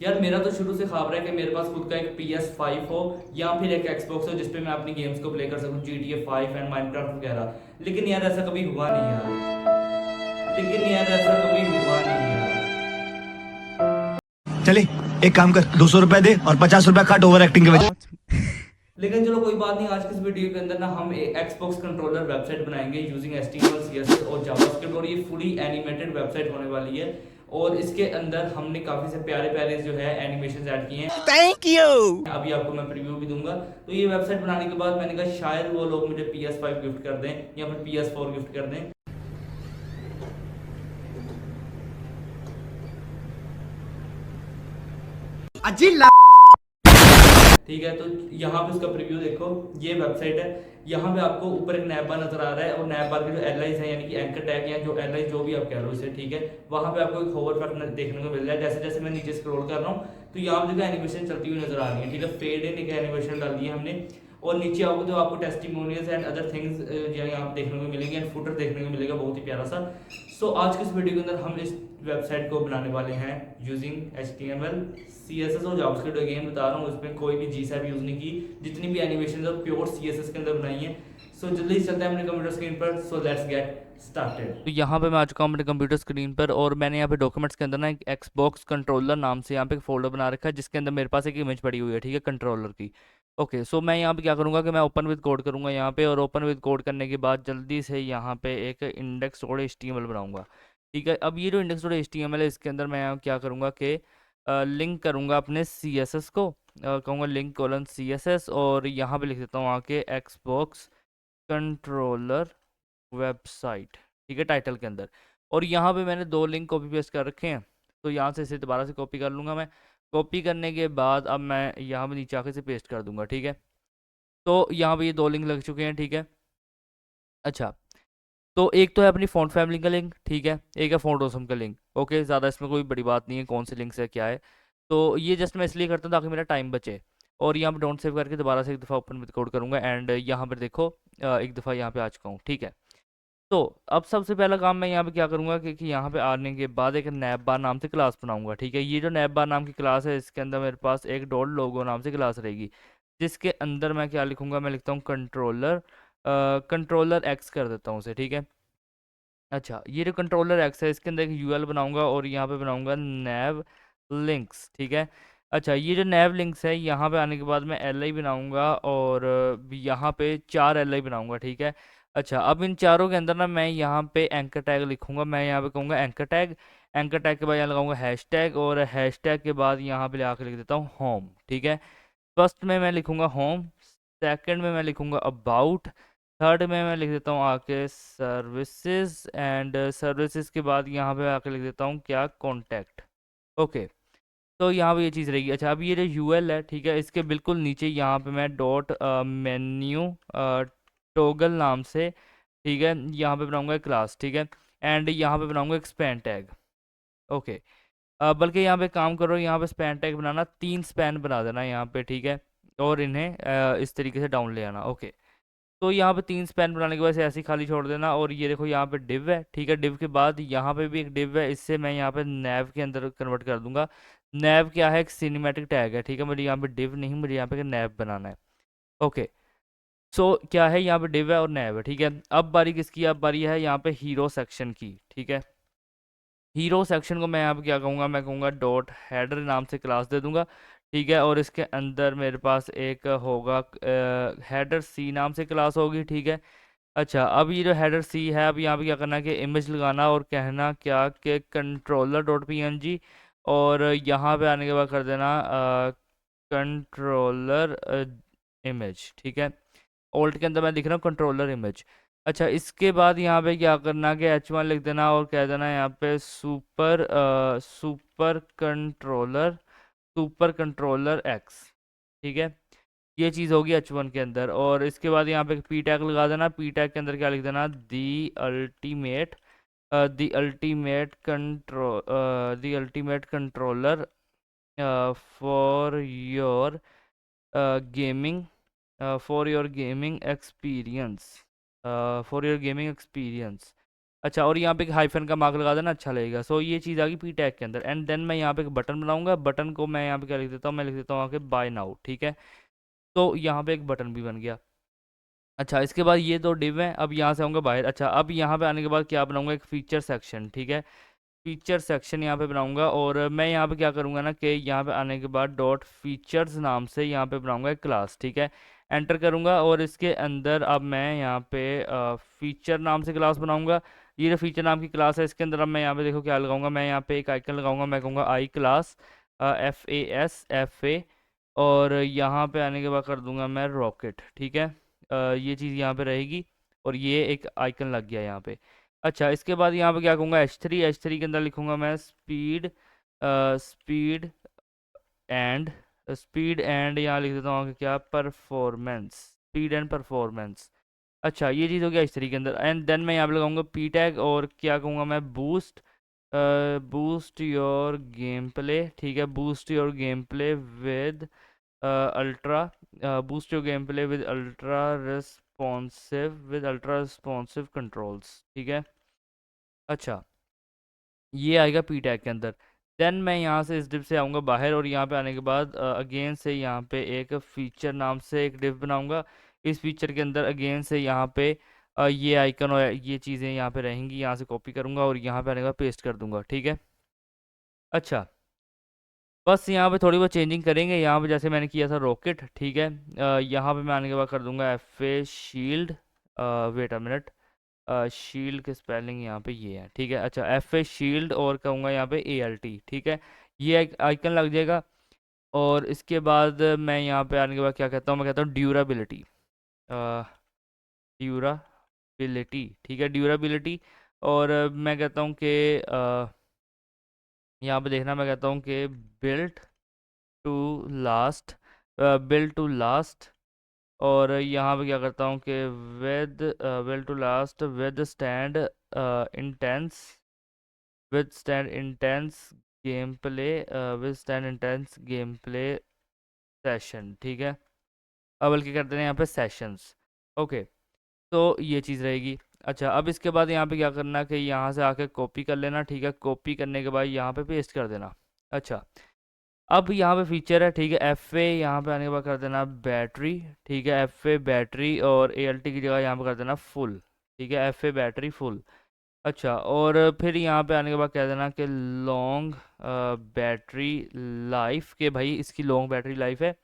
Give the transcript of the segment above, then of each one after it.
यार मेरा तो शुरू से ख्वाब रहा है कि मेरे पास खुद का एक PS5 हो या फिर एक Xbox हो जिसपे मैं अपनी गेम्स को प्ले कर सकूं, GTA 5 एंड माइनक्राफ्ट वगैरह। लेकिन यार ऐसा कभी हुआ नहीं यार। लेकिन यार ऐसा कभी हुआ नहीं यार। चले, एक काम कर, 200 रुपए दे और 50 रुपए काट ओवर एक्टिंग के वजह। लेकिन चलो कोई बात नहीं, आज की इस वीडियो के अंदर ना हम एक Xbox कंट्रोलर वेबसाइट बनाएंगे यूजिंग HTML CSS और जावास्क्रिप्ट, और ये फुली एनिमेटेड वेबसाइट होने वाली है। और इसके अंदर हमने काफी से प्यारे प्यारे जो है एनिमेशन ऐड किए हैं। Thank you. अभी आपको मैं प्रीव्यू भी दूंगा। तो ये वेबसाइट बनाने के बाद मैंने कहा शायद वो लोग मुझे PS5 गिफ्ट कर दें या फिर PS4 गिफ्ट कर दें। अजी ठीक है, तो यहाँ पे उसका प्रीव्यू देखो। ये वेबसाइट है। यहाँ पे आपको ऊपर एक नैब बार नजर आ रहा है, और नैब बार के जो एलाइज है यानी कि एंकर टैग या जो एलाइज जो भी आप कह लो इसे, ठीक है, वहाँ पे आपको एक होवर इफेक्ट देखने को मिल रहा है। जैसे जैसे मैं नीचे स्क्रॉल कर रहा हूँ तो यहाँ पे जो एनिमेशन चलती हुई नजर आ रही है, ठीक है, फेड इन एक एनिमेशन डाल दी है हमने। और नीचे आओगे तो आपको टेस्टिमोनियल्स एंड अदर थिंग्स यहाँ देखने को मिलेंगे एंड फुटर देखने को मिलेगा, बहुत ही प्यारा सा। सो आज के इस वीडियो के अंदर हम इस वेबसाइट को बनाने वाले हैं यूजिंग HTML CSS और जावास्क्रिप्ट। अगेन बता रहा हूँ, इसमें कोई भी GSAP यूज नहीं की, जितनी भी एनिमेशन है प्योर CSS के अंदर बनाई है। सो जल्दी से चलते हैं अपने कंप्यूटर स्क्रीन पर। So let's get started. तो यहाँ पे मैं आ चुका हूँ अपने कंप्यूटर स्क्रीन पर, और मैंने यहाँ पे डॉक्यूमेंट्स के अंदर ना एक Xbox कंट्रोलर नाम से यहाँ पे एक फोल्डर बना रखा है, जिसके अंदर मेरे पास एक इमेज पड़ी हुई है, ठीक है, कंट्रोलर की। ओके, सो मैं यहाँ पे क्या करूँगा कि मैं ओपन विद कोड करूँगा यहाँ पे, और ओपन विद कोड करने के बाद जल्दी से यहाँ पे एक इंडेक्स डॉट HTML बनाऊंगा। ठीक है, अब ये जो इंडेक्स डॉट HTML है, इसके अंदर मैं यहाँ क्या करूँगा कि लिंक करूँगा अपने CSS को। कहूँगा लिंक कोलन CSS, और यहाँ पे लिख देता हूँ आके Xbox कंट्रोलर वेबसाइट, ठीक है, टाइटल के अंदर। और यहाँ पे मैंने दो लिंक कॉपी पेस्ट कर रखे हैं, तो यहाँ से इसे दोबारा से कॉपी कर लूँगा मैं। कॉपी करने के बाद अब मैं यहाँ पे नीचे आके से पेस्ट कर दूंगा, ठीक है। तो यहाँ पे ये दो लिंक लग चुके हैं, ठीक है। अच्छा, तो एक तो है अपनी फ़ॉन्ट फैमिली का लिंक, ठीक है, एक है फ़ॉन्ट ऑसम का लिंक। ओके, ज़्यादा इसमें कोई बड़ी बात नहीं है कौन से लिंक से क्या है। तो ये जस्ट मैं इसलिए करता हूँ ताकि मेरा टाइम बचे। और यहाँ पे डोंट सेव करके दोबारा से एक दफ़ा ओपन विद कोड करूँगा, एंड यहाँ पर देखो एक दफ़ा यहाँ पे आ चुका हूँ, ठीक है। तो अब सबसे पहला काम मैं यहाँ पे क्या करूँगा कि यहाँ पे आने के बाद एक नैब बार नाम से क्लास बनाऊंगा, ठीक है। ये जो नैब बार नाम की क्लास है, इसके अंदर मेरे पास एक डॉट लोगो नाम से क्लास रहेगी, जिसके अंदर मैं क्या लिखूंगा, मैं लिखता हूँ कंट्रोलर। कंट्रोलर एक्स कर देता हूँ उसे, ठीक है। अच्छा, ये जो कंट्रोलर एक्स है, इसके अंदर एक यूएल बनाऊंगा, और यहाँ पे बनाऊंगा नैव लिंक्स, ठीक है। अच्छा, ये जो नैव लिंक्स है, यहाँ पे आने के बाद मैं एल आई बनाऊंगा, और यहाँ पे 4 LI बनाऊंगा, ठीक है। अच्छा, अब इन चारों के अंदर ना मैं यहाँ पे एंकर टैग लिखूंगा। मैं यहाँ पे कहूँगा एंकर टैग। एंकर टैग के बाद यहाँ लगाऊंगा हैश टैग, और हैश टैग के बाद यहाँ पे आके लिख देता हूँ होम, ठीक है। फर्स्ट में मैं लिखूंगा होम, सेकंड में मैं लिखूंगा अबाउट, थर्ड में मैं लिख देता हूँ आके सर्विसेज, एंड सर्विसेज के बाद यहाँ पे आके लिख देता हूँ क्या, कॉन्टैक्ट। ओके, तो यहाँ पे ये चीज़ रहेगी। अच्छा, अब ये जो यूएल है, ठीक है, इसके बिल्कुल नीचे यहाँ पे मैं डॉट मेन्यू टोगल नाम से, ठीक है, यहाँ पे बनाऊंगा एक क्लास, ठीक है। एंड यहाँ पे बनाऊंगा एक स्पैन टैग। ओके, बल्कि यहाँ पे काम करो, यहाँ पे स्पैन टैग बनाना, 3 स्पैन बना देना यहाँ पे, ठीक है। और इन्हें इस तरीके से डाउन ले आना। ओके, तो यहाँ पे 3 स्पैन बनाने के बाद ऐसे ही खाली छोड़ देना। और ये देखो यहाँ पे डिव है, ठीक है। डिव के बाद यहाँ पे भी एक डिव है, इससे मैं यहाँ पे नैव के अंदर कन्वर्ट कर दूंगा। नैव क्या है, एक सिनेमैटिक टैग है, ठीक है। मुझे यहाँ पे डिव नहीं, मुझे यहाँ पे नैव बनाना है। ओके, सो क्या है, यहाँ पे डिव है और नैव है, ठीक है। अब बारी किसकी, अब बारी है यहाँ पे हीरो सेक्शन की, ठीक है। हीरो सेक्शन को मैं यहाँ पे क्या कहूँगा, मैं कहूँगा डॉट हेडर नाम से क्लास दे दूंगा, ठीक है। और इसके अंदर मेरे पास एक होगा हेडर सी नाम से क्लास होगी, ठीक है। अच्छा, अब ये जो हेडर सी है, अब यहाँ पे क्या करना है कि इमेज लगाना, और कहना क्या कि कंट्रोलर डॉट PNG, और यहाँ पे आने के बाद कर देना कंट्रोलर इमेज, ठीक है। ओल्ट के अंदर मैं लिख रहा हूँ कंट्रोलर इमेज। अच्छा, इसके बाद यहाँ पे क्या करना कि H1 लिख देना, और कह देना यहाँ पे सुपर कंट्रोलर एक्स, ठीक है। ये चीज़ होगी H1 के अंदर। और इसके बाद यहाँ पे पी टैग लगा देना। पी टैग के अंदर क्या लिख देना, the ultimate controller for your gaming for your gaming experience, for your gaming experience. अच्छा, और यहाँ पे एक हाइफन का मार्क लगा देना, अच्छा लगेगा। सो ये चीज़ आ गई पी टैग के अंदर। एंड देन मैं यहाँ पे एक बटन बनाऊंगा, बटन को मैं यहाँ पे क्या लिख देता हूँ, मैं लिख देता हूँ आके बाय नाउ, ठीक है। तो यहाँ पे एक बटन भी बन गया। अच्छा, इसके बाद ये दो डिव हैं, अब यहाँ से आऊँगा बाहर। अच्छा, अब यहाँ पे आने के बाद क्या बनाऊंगा, एक फीचर सेक्शन, ठीक है। फीचर सेक्शन यहाँ पे बनाऊंगा, और मैं यहाँ पे क्या करूँगा ना कि यहाँ पे आने के बाद डॉट फीचर्स नाम से यहाँ पे बनाऊंगा एक क्लास, ठीक है। एंटर करूँगा, और इसके अंदर अब मैं यहाँ पे फीचर नाम से क्लास बनाऊंगा। ये जो फीचर नाम की क्लास है, इसके अंदर अब मैं यहाँ पे देखो क्या लगाऊंगा, मैं यहाँ पे एक आइकन लगाऊंगा, मैं कहूँगा आई क्लास, FAS और यहाँ पे आने के बाद कर दूंगा मैं रॉकेट, ठीक है। ये चीज़ यहाँ पे रहेगी, और ये एक आइकन लग गया यहाँ पे। अच्छा, इसके बाद यहाँ पे क्या कहूँगा, H3 के अंदर लिखूंगा मैं स्पीड एंड स्पीड एंड यहाँ लिख देता हूँ कि क्या, परफॉर्मेंस, स्पीड एंड परफॉर्मेंस। अच्छा, ये चीज़ हो गया H3 के अंदर। एंड देन मैं यहाँ पे लगाऊंगा पी टैग, और क्या कहूँगा मैं, बूस्ट योर गेम प्ले, ठीक है। Boost your game play with ultra boost your game play with ultra responsive controls, ठीक है। अच्छा, ये आएगा पी टैग के अंदर। देन मैं यहाँ से इस डिव से आऊँगा बाहर, और यहाँ पे आने के बाद अगेन से यहाँ पे एक फीचर नाम से एक डिव बनाऊँगा। इस फीचर के अंदर अगेन से यहाँ पे ये आइकन और ये चीज़ें यहाँ पे रहेंगी, यहाँ से कॉपी करूँगा और यहाँ पे आने के बाद पेस्ट कर दूँगा, ठीक है। अच्छा, बस यहाँ पे थोड़ी बहुत चेंजिंग करेंगे, यहाँ पे जैसे मैंने किया था रॉकेट, ठीक है। यहाँ पे मैं आने के बाद कर दूँगा FA shield, wait a minute, shield की स्पेलिंग यहाँ पे ये है, ठीक है। अच्छा, FA शील्ड, और कहूँगा यहाँ पे ALT, ठीक है। ये एक आइकन लग जाएगा, और इसके बाद मैं यहाँ पे आने के बाद क्या कहता हूँ, मैं कहता हूँ ड्यूराबिलिटी, ड्यूराबिलिटी, ठीक है, ड्यूराबिलिटी। और मैं कहता हूँ कि यहाँ पे देखना, मैं कहता हूँ कि built to last, built to last. और यहाँ पे क्या करता हूँ कि with built to last withstand intense intense gameplay, withstand intense gameplay session, ठीक है। अब बल्कि करते हैं यहाँ पे सेशंस, ओके। तो ये चीज़ रहेगी। अच्छा, अब इसके बाद यहाँ पे क्या करना कि यहाँ से आके कॉपी कर लेना, ठीक है। कॉपी करने के बाद यहाँ पे पेस्ट कर देना। अच्छा, अब यहाँ पे फीचर है, ठीक है, FA यहाँ पे आने के बाद कर देना बैटरी, ठीक है। FA बैटरी, और ALT की जगह यहाँ पे कर देना फुल, ठीक है। FA battery full. अच्छा, और फिर यहाँ पे आने के बाद कह देना कि लॉन्ग बैटरी लाइफ, के भाई इसकी लॉन्ग बैटरी लाइफ है।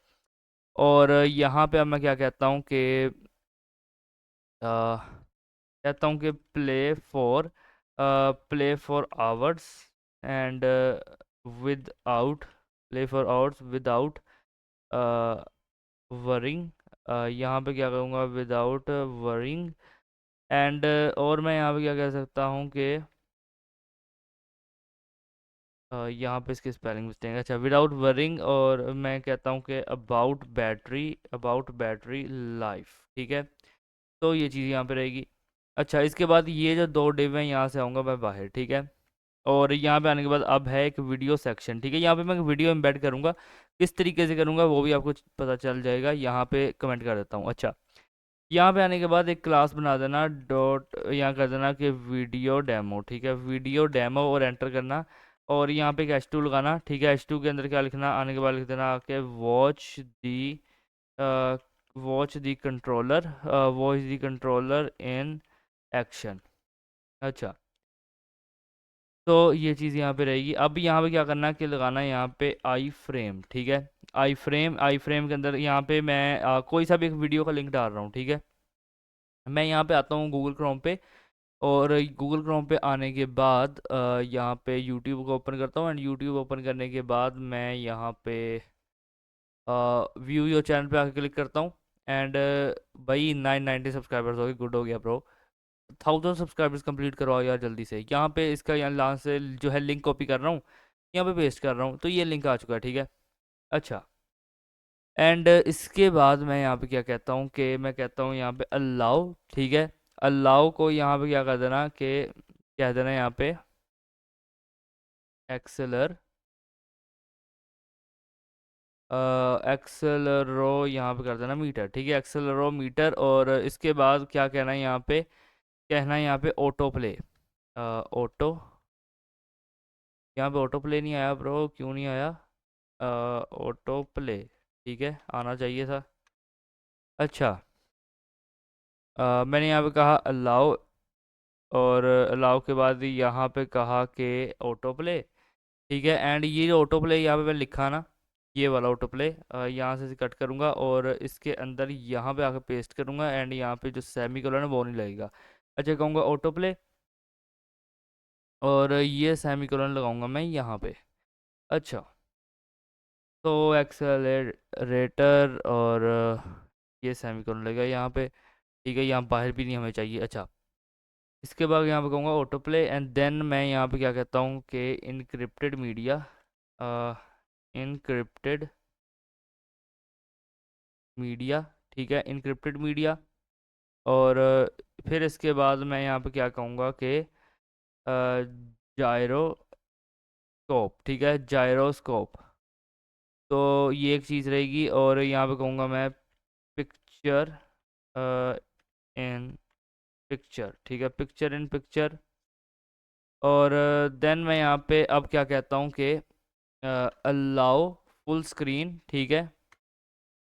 और यहाँ पे अब मैं क्या कहता हूँ कि कहता हूँ कि play for hours and without play for hours without worrying. यहाँ पे क्या करूँगा, विदाउट वरिंग। एंड और मैं यहाँ पे क्या कह सकता हूँ कि यहाँ पे इसकी स्पेलिंग मिस्टेक है। अच्छा, विदाउट वरिंग, और मैं कहता हूँ कि अबाउट बैटरी लाइफ, ठीक है। तो ये चीज़ यहाँ पे रहेगी। अच्छा, इसके बाद ये जो दो डिव हैं, यहाँ से आऊँगा मैं बाहर, ठीक है। और यहाँ पे आने के बाद अब है एक वीडियो सेक्शन, ठीक है। यहाँ पे मैं वीडियो एम्बेड करूँगा, किस तरीके से करूँगा वो भी आपको पता चल जाएगा, यहाँ पे कमेंट कर देता हूँ। अच्छा, यहाँ पे आने के बाद एक क्लास बना देना, डॉट यहाँ कर देना कि वीडियो डेमो, ठीक है। वीडियो डेमो, और एंटर करना, और यहाँ पे एक H2 लगाना, ठीक है। H2 के अंदर क्या लिखना, आने के बाद लिख देना कि watch the controller in action. अच्छा, तो ये चीज़ यहाँ पे रहेगी। अब यहाँ पे क्या करना है कि लगाना है यहाँ पे आई फ्रेम, ठीक है। आई फ्रेम के अंदर यहाँ पे मैं कोई सा भी एक वीडियो का लिंक डाल रहा हूँ, ठीक है। मैं यहाँ पे आता हूँ गूगल क्रोम पे, और गूगल क्रोम पे आने के बाद यहाँ पे यूट्यूब को ओपन करता हूँ। एंड यूट्यूब ओपन करने के बाद मैं यहाँ पे व्यू योर चैनल पे आके क्लिक करता हूँ। एंड भाई 990 सब्सक्राइबर्स हो गए, गुड हो गया ब्रो। 1000 सब्सक्राइबर्स कंप्लीट करवाओ यार जल्दी से। यहाँ पे इसका यहाँ लास्ट से जो है लिंक कॉपी कर रहा हूँ, यहाँ पे पेस्ट कर रहा हूँ, तो ये लिंक आ चुका है, ठीक है। अच्छा, एंड इसके बाद मैं यहाँ पे क्या कहता हूँ कि मैं कहता हूँ यहाँ पे अलाउ, ठीक है। अलाउ को यहाँ पे क्या कर देना कि कह देना यहाँ पे एक्सेलर एक्सेलरो, यहाँ पे कर देना मीटर, ठीक है। एक्सेलरो मीटर, और इसके बाद क्या कहना है यहाँ पे, कहना है यहाँ पे ऑटो प्ले, ऑटो, यहाँ पे ऑटो प्ले नहीं आया ब्रो, क्यों नहीं आया? ऑटो प्ले, ठीक है आना चाहिए था। अच्छा, मैंने यहाँ पे कहा अलाउ, और अलाउ के बाद यहाँ पे कहा कि ऑटो प्ले, ठीक है। एंड ये जो ऑटो प्ले यहाँ पे मैंने लिखा ना, ये वाला ऑटो प्ले, यहाँ से कट करूँगा और इसके अंदर यहाँ पे आके पेस्ट करूँगा, एंड यहाँ पे जो सेमी कोलन है वो नहीं लगेगा। अच्छा, कहूँगा ऑटो प्ले, और ये सेमी कोलन लगाऊंगा मैं यहाँ पे। अच्छा, तो एक्सेलरेटर, और ये सेमी कोलन लगेगा यहाँ पे, ठीक है। यहाँ बाहर भी नहीं हमें चाहिए। अच्छा, इसके बाद यहाँ पे कहूँगा ऑटो प्ले, एंड देन मैं यहाँ पे क्या कहता हूँ कि इनक्रिप्टेड मीडिया, इनक्रिप्टेड मीडिया, ठीक है, इनक्रिप्टेड मीडिया। और फिर इसके बाद मैं यहाँ पे क्या कहूँगा कि जायरोस्कोप, ठीक है, जायरोस्कोप। तो ये एक चीज़ रहेगी, और यहाँ पे कहूँगा मैं पिक्चर इन पिक्चर, ठीक है, पिक्चर इन पिक्चर। और देन मैं यहाँ पे अब क्या कहता हूँ कि अलाउ फुल स्क्रीन, ठीक है,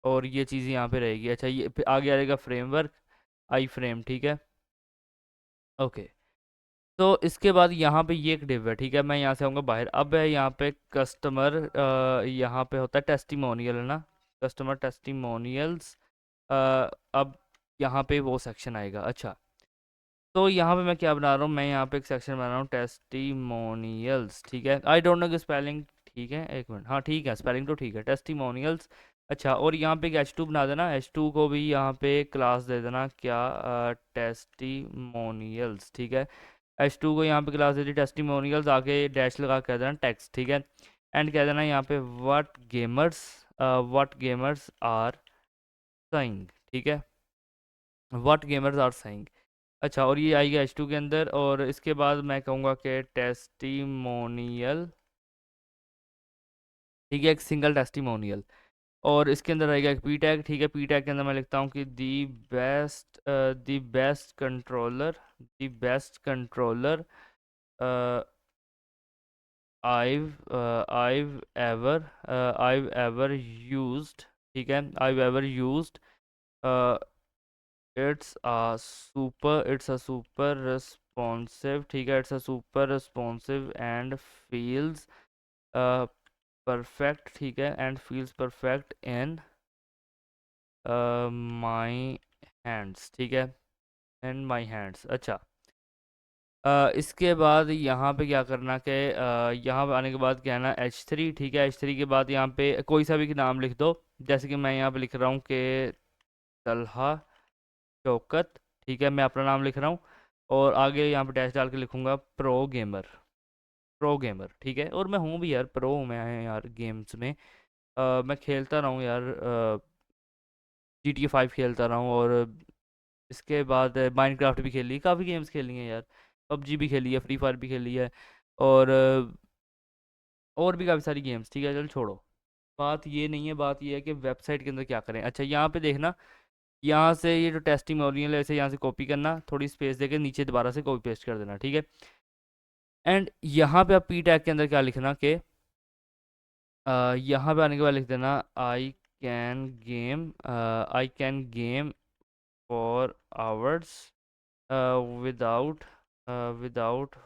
और ये चीज़ यहाँ पे रहेगी। अच्छा, ये फिर आगे आ जाएगा फ्रेमवर्क, आई फ्रेम, ठीक है, ओके। तो इसके बाद यहाँ पे ये एक डिव है, ठीक है। मैं यहाँ से आऊँगा बाहर, अब है यहाँ पे कस्टमर, यहाँ पे होता है टेस्टिमोनियल, है ना, कस्टमर टेस्टिमोनियल्स। अब यहाँ पे वो सेक्शन आएगा। अच्छा, तो यहाँ पे मैं क्या बना रहा हूँ, मैं यहाँ पे एक सेक्शन बना रहा हूँ टेस्टिमोनियल्स, ठीक है। आई डोंट नो कि स्पेलिंग ठीक है, एक मिनट, हाँ ठीक है, स्पेलिंग तो ठीक है, टेस्टिमोनियल्स। अच्छा, और यहाँ पे एक H2 बना देना, H2 को भी यहाँ पे क्लास दे देना क्या, टेस्टिमोनियल्स, ठीक है। H2 को यहाँ पे क्लास दे दी टेस्टिमोनियल्स, आके डैश लगा कह देना टेक्स्ट, ठीक है। एंड कह देना यहाँ पे व्हाट गेमर्स आर साइंग, ठीक है, व्हाट गेमर्स आर साइंग। अच्छा, और ये आएगा H2 के अंदर, और इसके बाद मैं कहूँगा कि टेस्टिमोनियल, ठीक है, एक सिंगल टेस्टिमोनियल। और इसके अंदर रहेगा एक पी टैग, ठीक है। पी टैग के अंदर मैं लिखता हूँ कि the best controller, the best controller I've ever used, ठीक है, I've ever used, uh, it's a super responsive, ठीक है, it's a super responsive and feels uh, perfect, ठीक है, and feels perfect in my hands, ठीक है, in my hands। अच्छा, इसके बाद यहाँ पे क्या करना कि यहाँ पे आने के बाद क्या है ना, H3, ठीक है। H3 के बाद यहाँ पे कोई सा भी नाम लिख दो, जैसे कि मैं यहाँ पे लिख रहा हूँ कि तलहा शौकत, ठीक है, मैं अपना नाम लिख रहा हूँ। और आगे यहाँ पे डैश डाल के लिखूँगा प्रो गेमर, प्रो गेमर, ठीक है। और मैं हूँ भी यार, प्रो हूँ मैं यार गेम्स में। मैं खेलता रहा हूँ यार, GTA 5 खेलता रहा हूँ, और इसके बाद माइनक्राफ्ट भी खेली, काफ़ी गेम्स खेली हैं यार, पबजी भी खेली है, फ्री फायर भी खेली है, और और भी काफ़ी सारी गेम्स, ठीक है। चल छोड़ो, बात ये नहीं है, बात ये है कि वेबसाइट के अंदर क्या करें। अच्छा, यहाँ पे देखना, यहाँ से ये जो टेस्टिमोनियल है इसे यहाँ से कॉपी करना, थोड़ी स्पेस देके नीचे दोबारा से कॉपी पेस्ट कर देना, ठीक है। एंड यहाँ पे आप पी टैग के अंदर क्या लिखना कि यहाँ पे आने के बाद लिख देना I can game for hours without without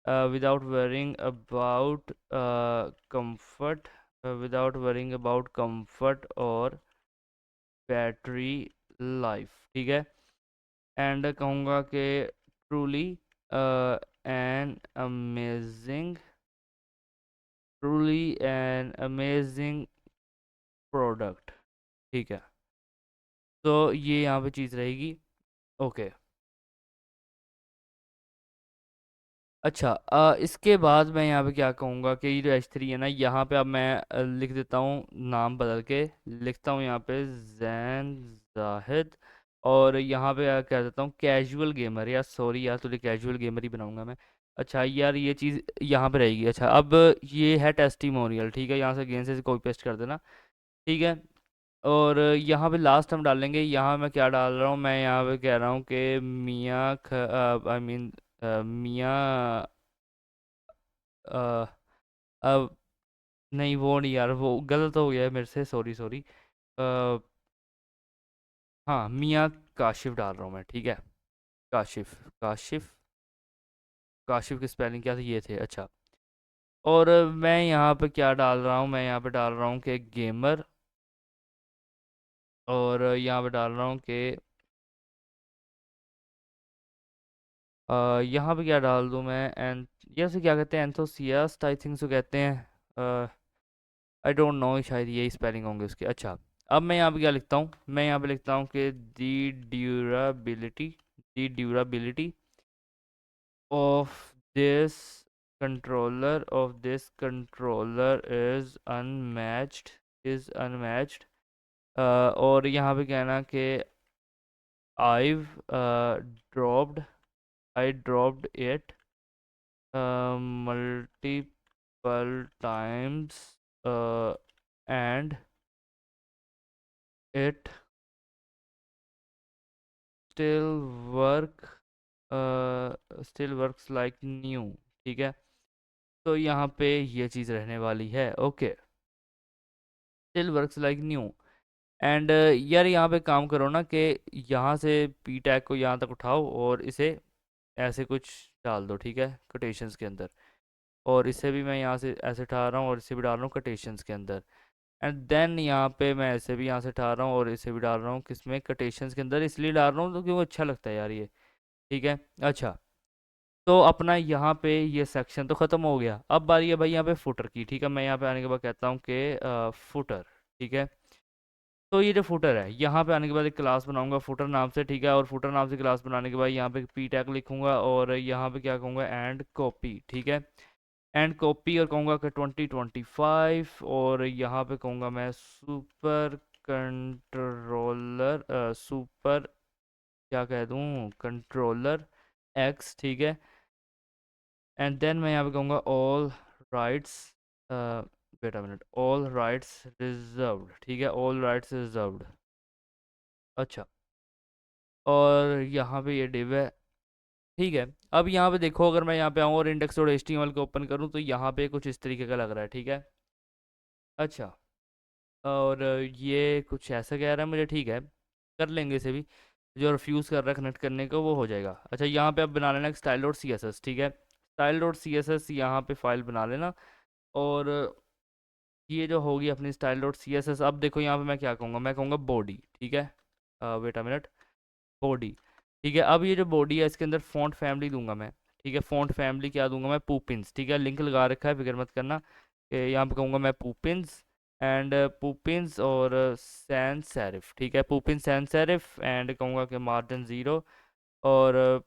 worrying about comfort, without worrying about comfort और बैटरी लाइफ, ठीक है। एंड कहूँगा कि truly an amazing truly an amazing product, ठीक है। तो ये यहाँ पे चीज़ रहेगी, ओके। अच्छा, इसके बाद मैं यहाँ पे क्या कहूँगा कि ये जो H3 है ना, यहाँ पे अब मैं लिख देता हूँ, नाम बदल के लिखता हूँ यहाँ पे जैन जाहिद, और यहाँ पे कह देता हूँ कैजुअल गेमर, यार सॉरी यार, तुझे कैजुअल गेमर ही बनाऊंगा मैं। अच्छा यार, ये चीज़ यहाँ पे रहेगी। अच्छा, अब ये है टेस्टिमोनियल, ठीक है, यहाँ से अगेन से कॉपी पेस्ट कर देना, ठीक है। और यहाँ पे लास्ट हम डालेंगे, यहाँ मैं क्या डाल रहा हूँ, मैं यहाँ पे कह रहा हूँ कि मियाँ आई मीन मियाँ अब नहीं वो नहीं यार, वो गलत हो गया है मेरे से, सॉरी सॉरी। हाँ मियाँ काशिफ डाल रहा हूँ मैं, ठीक है। काशिफ, काशिफ, काशिफ की स्पेलिंग क्या थी, ये थे, अच्छा। और मैं यहाँ पे क्या डाल रहा हूँ, मैं यहाँ पे डाल रहा हूँ कि गेमर, और यहाँ पे डाल रहा हूँ कि यहाँ पे क्या डाल दूँ मैं, एंड ये से क्या कहते हैं, एंथोसियास्ट आई थिंक सो कहते हैं, आई डोंट नो, शायद यही स्पेलिंग होंगे उसके। अच्छा, अब मैं यहाँ पे क्या लिखता हूँ, मैं यहाँ पे लिखता हूँ कि दी ड्यूराबिलिटी of this controller is unmatched, और यहाँ पे कहना कि I've dropped I dropped it multiple times, and it still work still works like new, ठीक है। तो यहाँ पे ये चीज़ रहने वाली है, okay. Still works like new, and यार यहाँ पे काम करो ना कि यहाँ से पी टैग को यहाँ तक उठाओ और इसे ऐसे कुछ डाल दो, ठीक है, कोटेशंस के अंदर। और इसे भी मैं यहाँ से ऐसे उठा रहा हूँ और इसे भी डाल रहा हूँ कोटेशंस के अंदर। एंड देन यहाँ पे मैं ऐसे भी यहाँ से उठा रहा हूँ और इसे भी डाल रहा हूँ किसमें, कोटेशंस के अंदर, इसलिए डाल रहा हूँ तो क्योंकि अच्छा लगता है यार ये, ठीक है। अच्छा, तो अपना यहाँ पे ये सेक्शन तो ख़त्म हो गया। अब बारी है भाई यहाँ पे फुटर की, ठीक है। मैं यहाँ पे आने के बाद कहता हूँ कि फुटर, ठीक है। तो ये जो फुटर है, यहाँ पे आने के बाद एक क्लास बनाऊंगा फुटर नाम से, ठीक है। और फुटर नाम से क्लास बनाने के बाद यहाँ पे पी टैग लिखूंगा और यहाँ पे क्या कहूँगा, एंड कॉपी, ठीक है। एंड कॉपी, और कहूँगा कि 2025, और यहाँ पे कहूँगा मैं सुपर कंट्रोलर, सुपर क्या कह दूँ, कंट्रोलर एक्स, ठीक है। एंड देन मैं यहाँ पे कहूँगा all rights, wait a minute, all rights reserved, ठीक है, ऑल राइट्स रिजर्व्ड। अच्छा, और यहाँ पे ये डिव है, ठीक है। अब यहाँ पे देखो, अगर मैं यहाँ पे आऊँ और इंडेक्स डॉट एचटीएमएल को ओपन करूँ तो यहाँ पे कुछ इस तरीके का लग रहा है, ठीक है। अच्छा, और ये कुछ ऐसा कह रहा है मुझे, ठीक है, कर लेंगे इसे भी। जो रिफ्यूज़ कर रहा है कनेक्ट करने को वो हो जाएगा। अच्छा, यहाँ पे अब बना लेना एक style dot C S S, ठीक है। Style dot C S S यहाँ पे फाइल बना लेना, और ये जो होगी अपनी style dot C S S. अब देखो यहाँ पे मैं क्या कहूँगा, मैं कहूँगा बॉडी, ठीक है। वेट अ मिनट, बॉडी, ठीक है। अब ये जो बॉडी है इसके अंदर फ़ॉन्ट फैमिली दूंगा मैं, ठीक है। फ़ॉन्ट फैमिली क्या दूंगा मैं, पूपिंस, ठीक है। लिंक लगा रखा है, फिक्र मत करना। कि यहाँ पे कहूँगा मैं पूपिंस, एंड पूपिंस और सैन सेरिफ, ठीक है। पूपिंस सैन सेरिफ, एंड कहूँगा कि मार्जिन ज़ीरो, और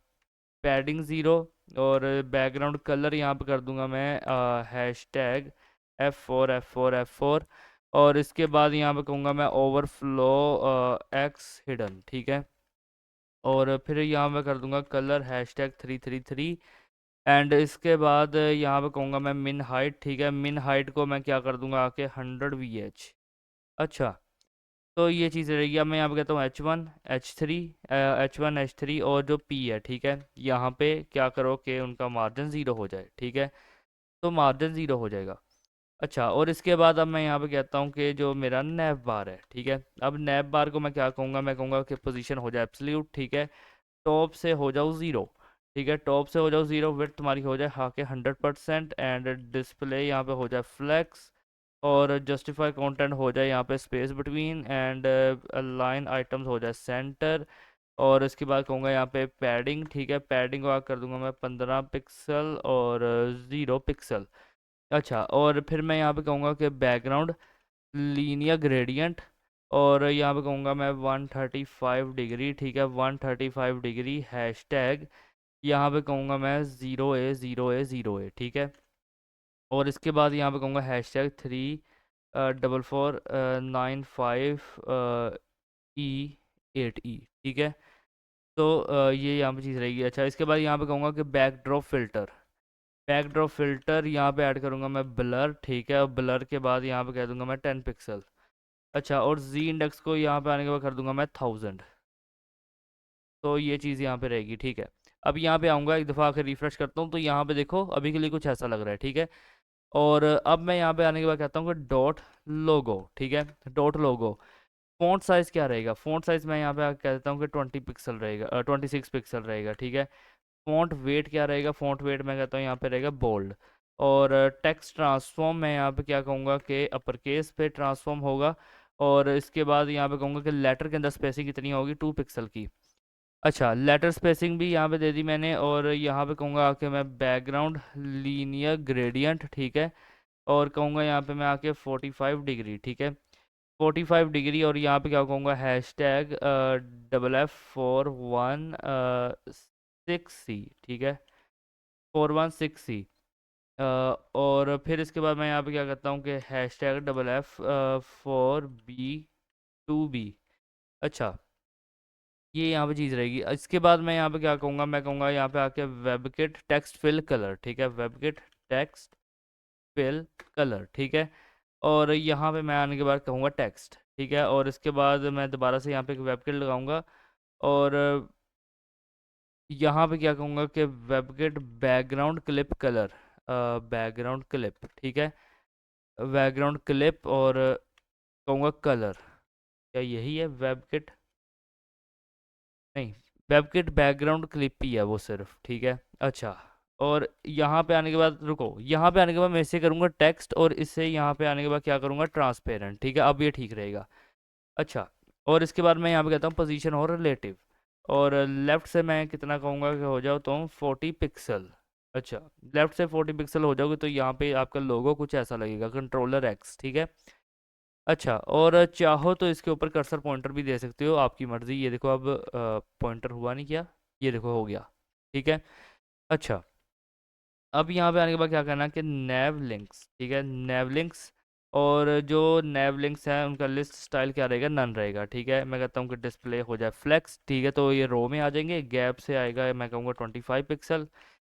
पैडिंग ज़ीरो, और बैकग्राउंड कलर यहाँ पे कर दूंगा मैं हैश टैग F4 और इसके बाद यहाँ पे कहूँगा मैं ओवरफ्लो एक्स हिडन, ठीक है। और फिर यहाँ मैं कर दूंगा कलर हैश टैग 333, एंड इसके बाद यहाँ पे कहूँगा मैं मिन हाइट, ठीक है। मिन हाइट को मैं क्या कर दूंगा आके 100 VH। अच्छा, तो ये चीज़ रहेगी। अब मैं यहाँ पे कहता हूँ H1 H3 और जो P है, ठीक है। यहाँ पे क्या करो कि उनका मार्जिन ज़ीरो हो जाए, ठीक है। तो मार्जिन ज़ीरो हो जाएगा। अच्छा, और इसके बाद अब मैं यहाँ पे कहता हूँ कि जो मेरा नैप बार है, ठीक है। अब नैप बार को मैं क्या कहूँगा, मैं कहूँगा कि पोजीशन हो जाए एब्सोल्यूट, ठीक है। टॉप से हो जाओ ज़ीरो, ठीक है। टॉप से हो जाओ ज़ीरो, विड्थ तुम्हारी हो जाए हाँ के 100%, एंड डिस्प्ले यहाँ पे हो जाए फ्लैक्स, और जस्टिफाई कंटेंट हो जाए यहाँ पे space between, and align items हो जाए सेंटर। और इसके बाद कहूँगा यहाँ पे पैडिंग, ठीक है। पैडिंग को कर दूंगा मैं 15 पिक्सल और 0 पिक्सल। अच्छा, और फिर मैं यहाँ पे कहूँगा कि बैकग्राउंड लीनियर ग्रेडियंट, और यहाँ पे कहूँगा मैं 135 डिग्री, ठीक है। 135 डिग्री हैश टैग, यहाँ पे कहूँगा मैं 0A 0A 0A, ठीक है। और इसके बाद यहाँ पे कहूँगा हैश टैग 34495E8E, ठीक है। तो ये यहाँ पे चीज़ रहेगी। अच्छा, इसके बाद यहाँ पे कहूँगा कि बैकड्रॉप फ़िल्टर, बैकड्रॉप फ़िल्टर यहाँ पे ऐड करूँगा मैं ब्लर, ठीक है। और ब्लर के बाद यहाँ पे कह दूँगा मैं 10 पिक्सल। अच्छा, और जी इंडेक्स को यहाँ पे आने के बाद कर दूंगा मैं 1000। तो ये चीज़ यहाँ पे रहेगी, ठीक है। अब यहाँ पे आऊँगा, एक दफ़ा आकर रिफ्रेश करता हूँ, तो यहाँ पे देखो अभी के लिए कुछ ऐसा लग रहा है, ठीक है। और अब मैं यहाँ पे आने के बाद कहता हूँ कि डॉट लोगो, ठीक है, डॉट लोगो। फ़ॉन्ट साइज़ क्या रहेगा? फ़ॉन्ट साइज़ मैं यहाँ पे आके कहता हूँ कि 20 पिक्सल रहेगा, 26 पिक्सल रहेगा, ठीक है। फ़ॉन्ट वेट क्या रहेगा? फ़ॉन्ट वेट मैं कहता हूँ यहाँ पे रहेगा बोल्ड। और टेक्स्ट ट्रांसफॉर्म मैं यहाँ पे क्या कहूँगा कि अपर केस पे ट्रांसफॉर्म होगा। और इसके बाद यहाँ पे कहूँगा कि लेटर के अंदर स्पेसिंग कितनी होगी? 2 पिक्सल की। अच्छा, लेटर स्पेसिंग भी यहाँ पे दे दी मैंने। और यहाँ पे कहूँगा आके मैं बैकग्राउंड लीनियर ग्रेडियंट, ठीक है। और कहूँगा यहाँ पे मैं आके 45 डिग्री, ठीक है, 45 डिग्री। और यहाँ पे क्या कहूँगा? हैश टैग FF41 6C, ठीक है, 41 6C। और फिर इसके बाद मैं यहाँ पे क्या करता हूँ कि हैश टैग FF4B2B। अच्छा, ये यहाँ पे चीज़ रहेगी। इसके बाद मैं यहाँ पे क्या कहूँगा? मैं कहूँगा यहाँ पे आके वेबकिट टेक्स्ट फिल कलर, ठीक है, वेबकिट टेक्स्ट फिल कलर, ठीक है। और यहाँ पे मैं आने के बाद कहूँगा टेक्स्ट, ठीक है। और इसके बाद मैं दोबारा से यहाँ पे एक वेबकिट लगाऊंगा। और यहाँ पे क्या कहूँगा कि WebKit background clip colour, background clip, ठीक है, बैकग्राउंड क्लिप। और कहूँगा कलर, क्या यही है वेबकिट? नहीं, वेबकिट बैकग्राउंड क्लिप ही है वो सिर्फ, ठीक है। अच्छा, और यहाँ पे आने के बाद रुको, यहाँ पे आने के बाद मैं इसे करूँगा टेक्स्ट, और इससे यहाँ पे आने के बाद क्या करूँगा? ट्रांसपेरेंट, ठीक है। अब ये ठीक रहेगा। अच्छा, और इसके बाद मैं यहाँ पे कहता हूँ पोजीशन और रिलेटिव। और लेफ्ट से मैं कितना कहूँगा कि हो जाओ तुम 40 पिक्सल। अच्छा, लेफ्ट से 40 पिक्सल हो जाओगे तो यहाँ पे आपका लोगो कुछ ऐसा लगेगा, कंट्रोलर एक्स, ठीक है। अच्छा, और चाहो तो इसके ऊपर कर्सर पॉइंटर भी दे सकते हो, आपकी मर्ज़ी। ये देखो अब पॉइंटर हुआ नहीं क्या? ये देखो हो गया, ठीक है। अच्छा, अब यहाँ पे आने के बाद क्या करना है कि नैव लिंक्स, ठीक है, नैव लिंक्स। और जो नैव लिंक्स हैं उनका लिस्ट स्टाइल क्या रहेगा? नन रहेगा, ठीक है। मैं कहता हूँ कि डिस्प्ले हो जाए फ्लेक्स, ठीक है। तो ये रो में आ जाएंगे। गैप से आएगा मैं कहूँगा 25 पिक्सल।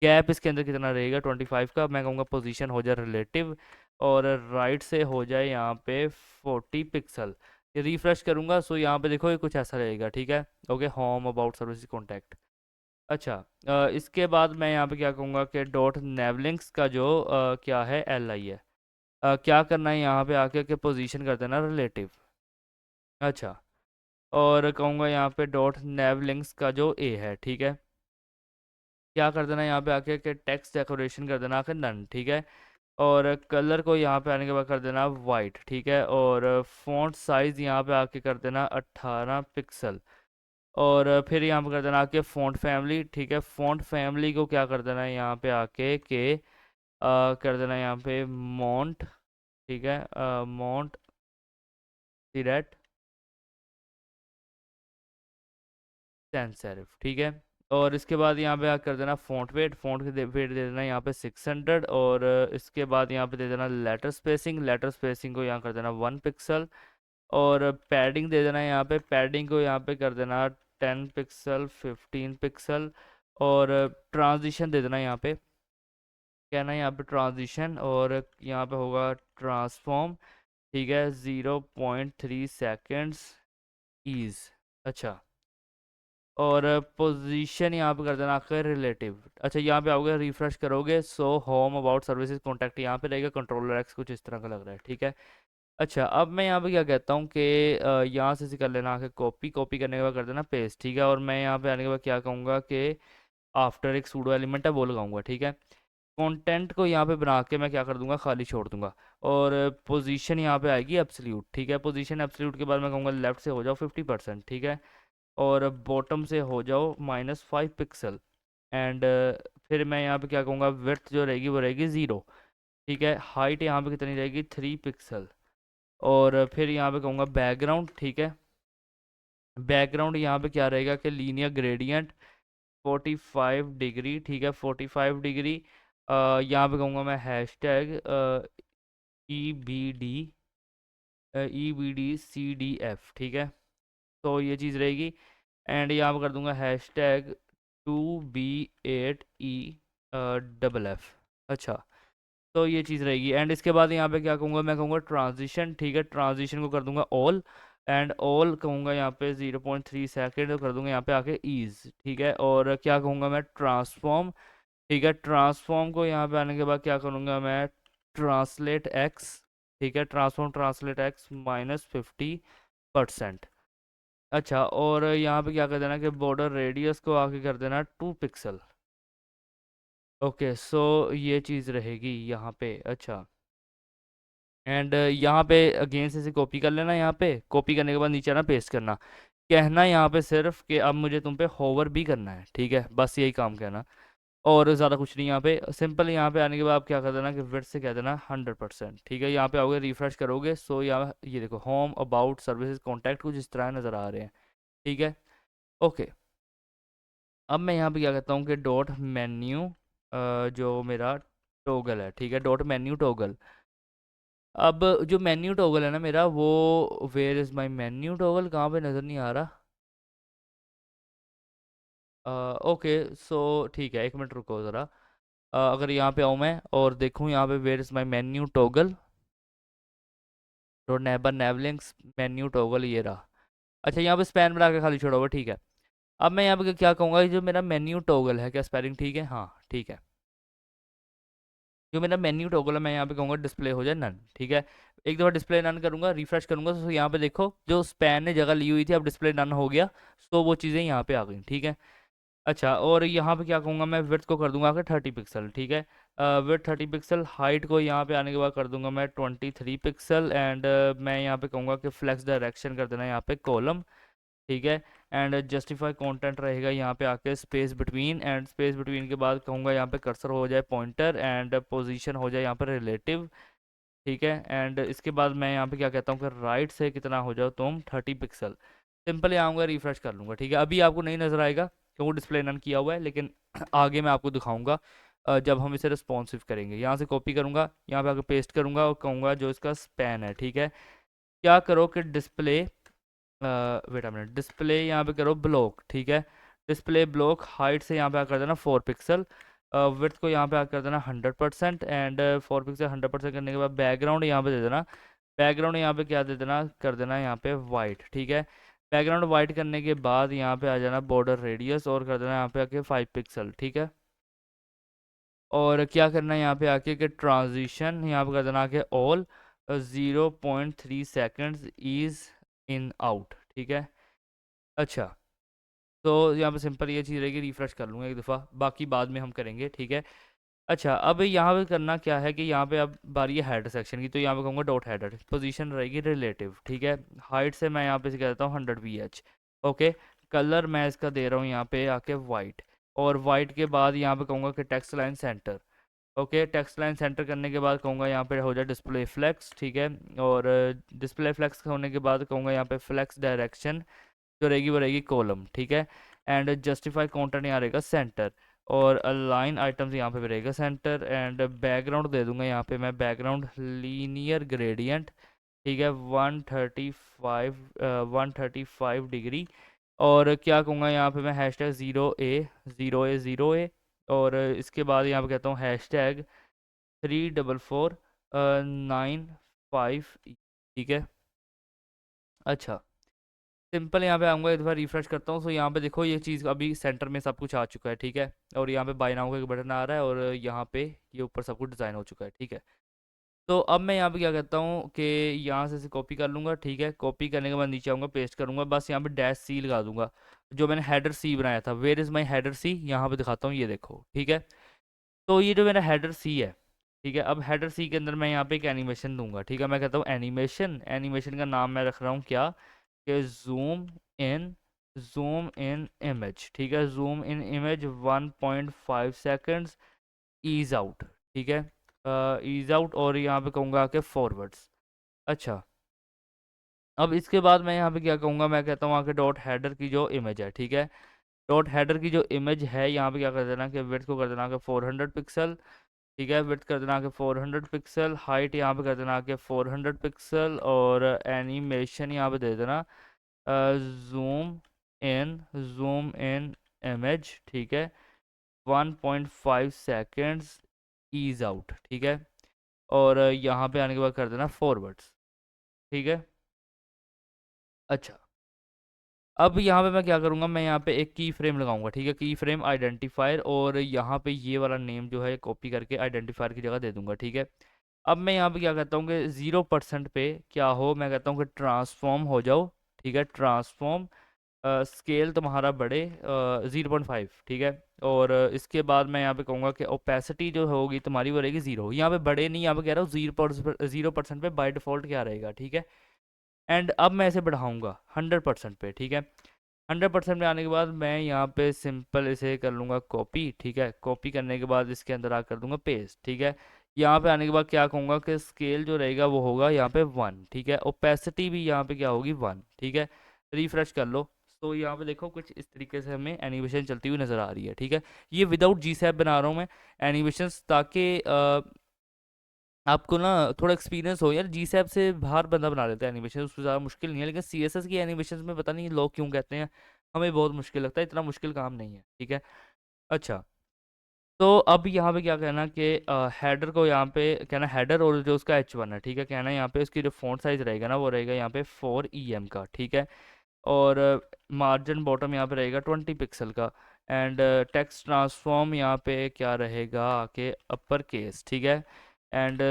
गैप इसके अंदर कितना रहेगा? 25 का। मैं कहूँगा पोजीशन हो जाए रिलेटिव। और राइट से हो जाए यहाँ पे 40 पिक्सल। ये रिफ्रेश करूँगा, सो यहाँ पे देखो ये कुछ ऐसा रहेगा, ठीक है। Okay, home about service contact. अच्छा, इसके बाद मैं यहाँ पे क्या कहूँगा कि डॉट नेवलिंक्स का जो क्या है? LI है। क्या करना है यहाँ पे आके कि पोजीशन कर देना रिलेटिव। अच्छा, और कहूँगा यहाँ पे डॉट नेवलिंक्स का जो A है, ठीक है, क्या कर देना यहाँ पे आके कि टेक्स्ट डेकोरेशन कर देना आके नन, ठीक है। और कलर को यहाँ पे आने के बाद कर देना वाइट, ठीक है। और फॉन्ट साइज़ यहाँ पे आके कर देना 18 पिक्सल। और फिर यहाँ पे कर देना आके फ़ॉन्ट फैमिली, ठीक है। फ़ॉन्ट फैमिली को क्या कर देना है यहाँ पे आके के कर देना यहाँ पे मॉन्ट, ठीक है, मॉन्ट सिरेट सैंस सेरिफ, ठीक है। और इसके बाद यहाँ पे कर देना फ़ॉन्ट वेट, वेट दे देना यहाँ पे 600। और इसके बाद यहाँ पे दे देना लेटर स्पेसिंग, लेटर स्पेसिंग को यहाँ कर देना 1 पिक्सल। और पैडिंग दे देना यहाँ पे, पैडिंग को यहाँ पे कर देना 10 पिक्सल, 15 पिक्सल। और ट्रांजिशन दे देना यहाँ पे, कहना है यहाँ पे ट्रांजिशन। और यहाँ पे होगा ट्रांसफॉर्म, ठीक है, 0.3 सेकेंड्स ईज। अच्छा, और पोजीशन यहाँ पे कर देना आखिर रिलेटिव। अच्छा, यहाँ पे आओगे रिफ्रेश करोगे, so home about services contact यहाँ पे रहेगा, कंट्रोलर एक्स कुछ इस तरह का लग रहा है, ठीक है। अच्छा, अब मैं यहाँ पे क्या कहता हूँ कि यहाँ से कर लेना आके कॉपी, कॉपी करने के बाद कर देना पेस्ट, ठीक है। और मैं यहाँ पे आने के बाद क्या कहूँगा कि आफ्टर एक सूडो एलिमेंट है वो लगाऊंगा, ठीक है। कंटेंट को यहाँ पे बना के मैं क्या कर दूंगा? खाली छोड़ दूंगा। और पोजीशन यहाँ पे आएगी एब्सोल्यूट, ठीक है। पोजीशन एब्सोल्यूट के बाद मैं कहूँगा लेफ्ट से हो जाओ 50%, ठीक है। और बॉटम से हो जाओ -5 पिक्सल। एंड फिर मैं यहाँ पे क्या कहूँगा? विड्थ जो रहेगी वो रहेगी 0, ठीक है। हाइट यहाँ पे कितनी रहेगी? 3 पिक्सल। और फिर यहाँ पे कहूँगा बैकग्राउंड, ठीक है। बैकग्राउंड यहाँ पे क्या रहेगा कि लीनियर ग्रेडियंट 45 डिग्री, ठीक है, 45 डिग्री। यहाँ पे कहूँगा मैं हैश टैग EBD CDF, ठीक है। तो ये चीज़ रहेगी। एंड यहाँ पे कर दूंगा हैश टैग 2B8EFF। अच्छा, तो ये चीज़ रहेगी। एंड इसके बाद यहाँ पे क्या कहूँगा, मैं कहूँगा ट्रांजिशन, ठीक है, ट्रांजिशन को कर दूंगा ऑल, एंड ऑल कहूँगा यहाँ पे 0.3 सेकेंड कर दूंगा यहाँ पे आके ईज, ठीक है। और क्या कहूँगा मैं ट्रांसफॉर्म, ठीक है, ट्रांसफॉर्म को यहाँ पे आने के बाद क्या करूँगा मैं ट्रांसलेट एक्स, ठीक है, ट्रांसफॉर्म ट्रांसलेट एक्स -50%। अच्छा, और यहाँ पे क्या कर देना कि बॉर्डर रेडियस को आके कर देना 2 पिक्सल। ओके, सो ये चीज़ रहेगी यहाँ पे। अच्छा, एंड यहाँ पे अगेन से इसे कॉपी कर लेना, यहाँ पे कॉपी करने के बाद नीचे ना पेस्ट करना, कहना यहाँ पे सिर्फ कि अब मुझे तुम पे होवर भी करना है, ठीक है, बस यही काम कहना, और ज़्यादा कुछ नहीं। यहाँ पे सिंपल, यहाँ पे आने के बाद आप क्या कर देना कि विड्थ से कह देना 100%, ठीक है। यहाँ पे आओगे रिफ्रेश करोगे, सो यहाँ ये देखो होम अबाउट सर्विसेज कॉन्टैक्ट कुछ इस तरह नज़र आ रहे हैं, ठीक है। ओके, अब मैं यहाँ पे क्या कहता हूँ कि डॉट मेन्यू जो मेरा टोगल है, ठीक है, डॉट मेन्यू टोगल। अब जो मेन्यू टॉगल है ना मेरा, वो where is my menu toggle, कहाँ पे नज़र नहीं आ रहा। ओके, सो ठीक है, एक मिनट रुको ज़रा। अगर यहाँ पे आऊँ मैं और देखूँ यहाँ पे where is my menu toggle, तो नेबर नेवलिंक्स मेन्यू टॉगल ये रहा। अच्छा, यहाँ पे स्पैन बना के खाली छोड़ा हुआ, ठीक है। अब मैं यहाँ पे क्या कहूँगा, ये जो मेरा मेन्यू टॉगल है, क्या स्पेलिंग ठीक है? हाँ ठीक है। जो मेरा मेन्यू टॉगल है, मैं यहाँ पे कहूँगा डिस्प्ले हो जाए नन, ठीक है। एक दफ़ा डिस्प्ले नन करूँगा, रिफ्रेश करूँगा, तो यहाँ पे देखो जो स्पैन ने जगह ली हुई थी, अब डिस्प्ले नन हो गया, तो वो चीज़ें यहाँ पे आ गई, ठीक है। अच्छा, और यहाँ पे क्या कहूँगा मैं विड्थ को कर दूंगा आके 30 पिक्सल, ठीक है। विड्थ 30 पिक्सल, हाइट को यहाँ पे आने के बाद कर दूंगा मैं 23 पिक्सल, एंड मैं यहाँ पे कहूँगा कि फ्लेक्स डायरेक्शन कर देना यहाँ पे कॉलम, ठीक है। एंड जस्टिफाई कंटेंट रहेगा यहाँ पे आके space between, and space between के बाद कहूँगा यहाँ पे कर्सर हो जाए पॉइंटर, एंड पोजीशन हो जाए यहाँ पे रिलेटिव, ठीक है। एंड इसके बाद मैं यहाँ पे क्या कहता हूँ कि राइट से कितना हो जाओ तुम 30 पिक्सल। सिंपली आऊँगा, रिफ्रेश कर लूँगा, ठीक है। अभी आपको नहीं नज़र आएगा क्योंकि डिस्प्ले नन किया हुआ है, लेकिन आगे मैं आपको दिखाऊंगा जब हम इसे रिस्पॉन्सिव करेंगे। यहाँ से कॉपी करूँगा, यहाँ पे आके पेस्ट करूँगा और कहूँगा जो इसका स्पैन है, ठीक है, क्या करो कि display wait a minute, display यहाँ पे करो ब्लॉक, ठीक है। डिस्प्ले ब्लॉक हाइट से यहाँ पे कर देना 4 पिक्सल, विड्थ को यहाँ पे कर देना 100%, एंड 4 पिक्सल 100% करने के बाद बैकग्राउंड यहाँ पे दे देना, बैकग्राउंड यहाँ पे क्या दे देना, कर देना यहाँ पे वाइट, ठीक है। बैकग्राउंड वाइट करने के बाद यहाँ पे आ जाना बॉर्डर रेडियस और कर देना यहाँ पे आके 5 पिक्सल, ठीक है। और क्या करना है यहाँ पे आके कि ट्रांजिशन यहाँ पे कर देना आके all 0.3 seconds is in out, ठीक है। अच्छा, तो यहाँ पे सिंपल ये चीज़ रहेगी, रिफ्रेश कर लूँगा एक दफ़ा, बाकी बाद में हम करेंगे, ठीक है। अच्छा, अब यहाँ पे करना क्या है कि यहाँ पे अब बारी है हेडर सेक्शन की, तो यहाँ पे कहूँगा डॉट हेडर, पोजीशन रहेगी रिलेटिव, ठीक है। हाइट से मैं यहाँ पे से कह देता हूँ 100 ph, ओके। कलर मैं इसका दे रहा हूँ यहाँ पे आके वाइट, और वाइट के बाद यहाँ पे कहूँगा कि text line centre, okay. Text line centre करने के बाद कहूँगा यहाँ पे हो जाए डिस्प्ले फ्लेक्स, ठीक है। और डिस्प्ले फ्लेक्स होने के बाद कहूँगा यहाँ पे फ्लेक्स डायरेक्शन जो रहेगी वो रहेगी कॉलम, ठीक है। एंड जस्टिफाई कंटेंट यहाँ रहेगा सेंटर, और अलाइन आइटम्स यहाँ पे भी रहेगा सेंटर, एंड बैकग्राउंड दे दूंगा यहाँ पे मैं बैकग्राउंड लीनियर ग्रेडियंट, ठीक है, 135 डिग्री। और क्या कहूँगा यहाँ पे मैं हैशटैग 0A 0A 0A, और इसके बाद यहाँ पे कहता हूँ हैशटैग 34495, ठीक है। अच्छा, सिंपल यहाँ पे आऊँगा, एक बार रिफ्रेश करता हूँ, तो यहाँ पे देखो ये चीज़ अभी सेंटर में सब कुछ आ चुका है, ठीक है। और यहाँ पे बाय नाउ का एक बटन आ रहा है, और यहाँ पे ये ऊपर सब कुछ डिज़ाइन हो चुका है, ठीक है। तो अब मैं यहाँ पे क्या करता हूँ कि यहाँ से इसे कॉपी कर लूँगा, ठीक है। कॉपी करने के बाद नीचे आऊँगा, पेस्ट करूँगा, बस यहाँ पे -C लगा दूंगा, जो मैंने हेडर सी बनाया था। वेयर इज़ माई हेडर सी, यहाँ पे दिखाता हूँ, ये देखो, ठीक है। तो ये जो मेरा हेडर सी है, ठीक है, अब हेडर सी के अंदर मैं यहाँ पे एक एनिमेशन दूंगा, ठीक है। मैं कहता हूँ एनिमेशन, एनिमेशन का नाम मैं रख रहा हूँ क्या, कि इन जूम इन इमेज, ठीक है, zoom in image 1.5 seconds ease out, ठीक है, ईज आउट, और यहाँ पे कहूँगा कि फॉरवर्ड्स। अच्छा, अब इसके बाद मैं यहाँ पे क्या कहूँगा, मैं कहता हूँ आके डॉट हेडर की जो इमेज है, ठीक है, डॉट हेडर की जो इमेज है, यहाँ पे क्या कर देना कि विड्थ को कर देना कि 400 पिक्सल, ठीक है। विड्थ कर देना कि 400 पिक्सल, हाइट यहाँ पे कर देना कि 400 पिक्सल, और एनिमेशन यहाँ पे दे देना जूम जूम इन इमेज, ठीक है, 1.5 सेकेंड्स ईज आउट, ठीक है। और यहाँ पे आने के बाद कर देना फॉरवर्ड्स। ठीक है। अच्छा, अब यहाँ पे मैं क्या करूँगा, मैं यहाँ पे एक की फ्रेम लगाऊंगा। ठीक है, की फ्रेम आइडेंटिफायर, और यहाँ पे ये वाला नेम जो है कॉपी करके आइडेंटिफायर की जगह दे दूंगा। ठीक है। अब मैं यहाँ पे क्या कहता हूँ कि 0% पे क्या हो, मैं कहता हूँ कि ट्रांसफॉर्म हो जाओ। ठीक है, ट्रांसफॉर्म स्केल तुम्हारा बढ़े 0.5। ठीक है। और इसके बाद मैं यहाँ पे कहूँगा कि ओपेसिटी जो होगी तुम्हारी वो रहेगी 0। यहाँ पे बढ़े नहीं, यहाँ पे कह रहा हूँ 0% पे बाय डिफ़ॉल्ट क्या रहेगा। ठीक है। एंड अब मैं इसे बढ़ाऊंगा 100% पे। ठीक है। 100% में आने के बाद मैं यहाँ पे सिंपल इसे कर लूँगा कॉपी। ठीक है, कॉपी करने के बाद इसके अंदर आ कर दूंगा पेस्ट। ठीक है। यहाँ पे आने के बाद क्या कहूँगा कि स्केल जो रहेगा वो होगा यहाँ पे 1। ठीक है, ओपेसिटी भी यहाँ पे क्या होगी 1। ठीक है, रिफ्रेश कर लो। तो यहाँ पे देखो कुछ इस तरीके से हमें एनिमेशन चलती हुई नज़र आ रही है। ठीक है, ये विदाउट जी सैप बना रहा हूँ मैं एनिमेशंस, ताकि आपको ना थोड़ा एक्सपीरियंस हो। यार जी सैप से बाहर बंदा बना लेता है एनिमेशन, उससे ज़्यादा मुश्किल नहीं है, लेकिन सी एस एस की एनिमेशन में पता नहीं लोग क्यों कहते हैं हमें बहुत मुश्किल लगता है, इतना मुश्किल काम नहीं है। ठीक है। अच्छा, तो अब यहाँ पे क्या कहना कि हेडर को यहाँ पे कहना हेडर, और जो उसका H1 है। ठीक है, कहना यहाँ पे उसकी जो फॉन्ट साइज रहेगा ना वो रहेगा यहाँ पे 4 EM का। ठीक है। और मार्जिन बॉटम यहाँ पे रहेगा 20 पिक्सल का। एंड टेक्स्ट ट्रांसफॉर्म यहाँ पे क्या रहेगा कि अपर केस। ठीक है। एंड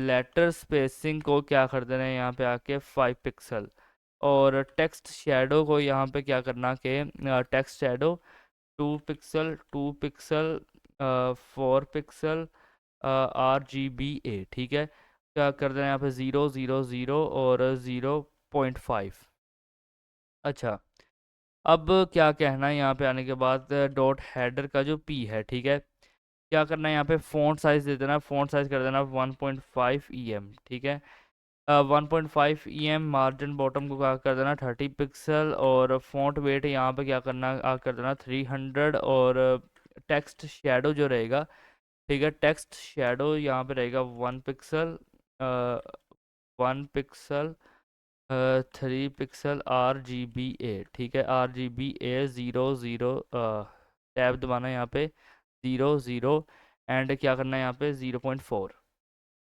लेटर स्पेसिंग को क्या कर देना है यहाँ पे आके 5 पिक्सल। और टेक्स्ट शेडो को यहाँ पे क्या करना कि text shadow 2 pixel, 2 pixel, 4 pixel, RGBA। ठीक है, क्या कर देना है यहाँ पे 000 और 0.5। अच्छा, अब क्या कहना है यहाँ पे आने के बाद डॉट हेडर का जो पी है। ठीक है, क्या करना है यहाँ पे फ़ॉन्ट साइज़ दे देना, फ़ॉन्ट साइज़ कर देना 1.5 EM। ठीक है, 1.5 EM। मार्जिन बॉटम को क्या कर देना 30 पिक्सल, और फ़ॉन्ट वेट यहाँ पे क्या करना कर देना 300। और टेक्स्ट शेडो जो रहेगा, ठीक है, टेक्स्ट शेडो यहाँ पे रहेगा 1 पिक्सल, 1 पिक्सल, 3 पिक्सल, RGBA। ठीक है, RGBA 0 0, टैब दबाना यहाँ पे 0 0। एंड क्या करना है यहाँ पे 0.4।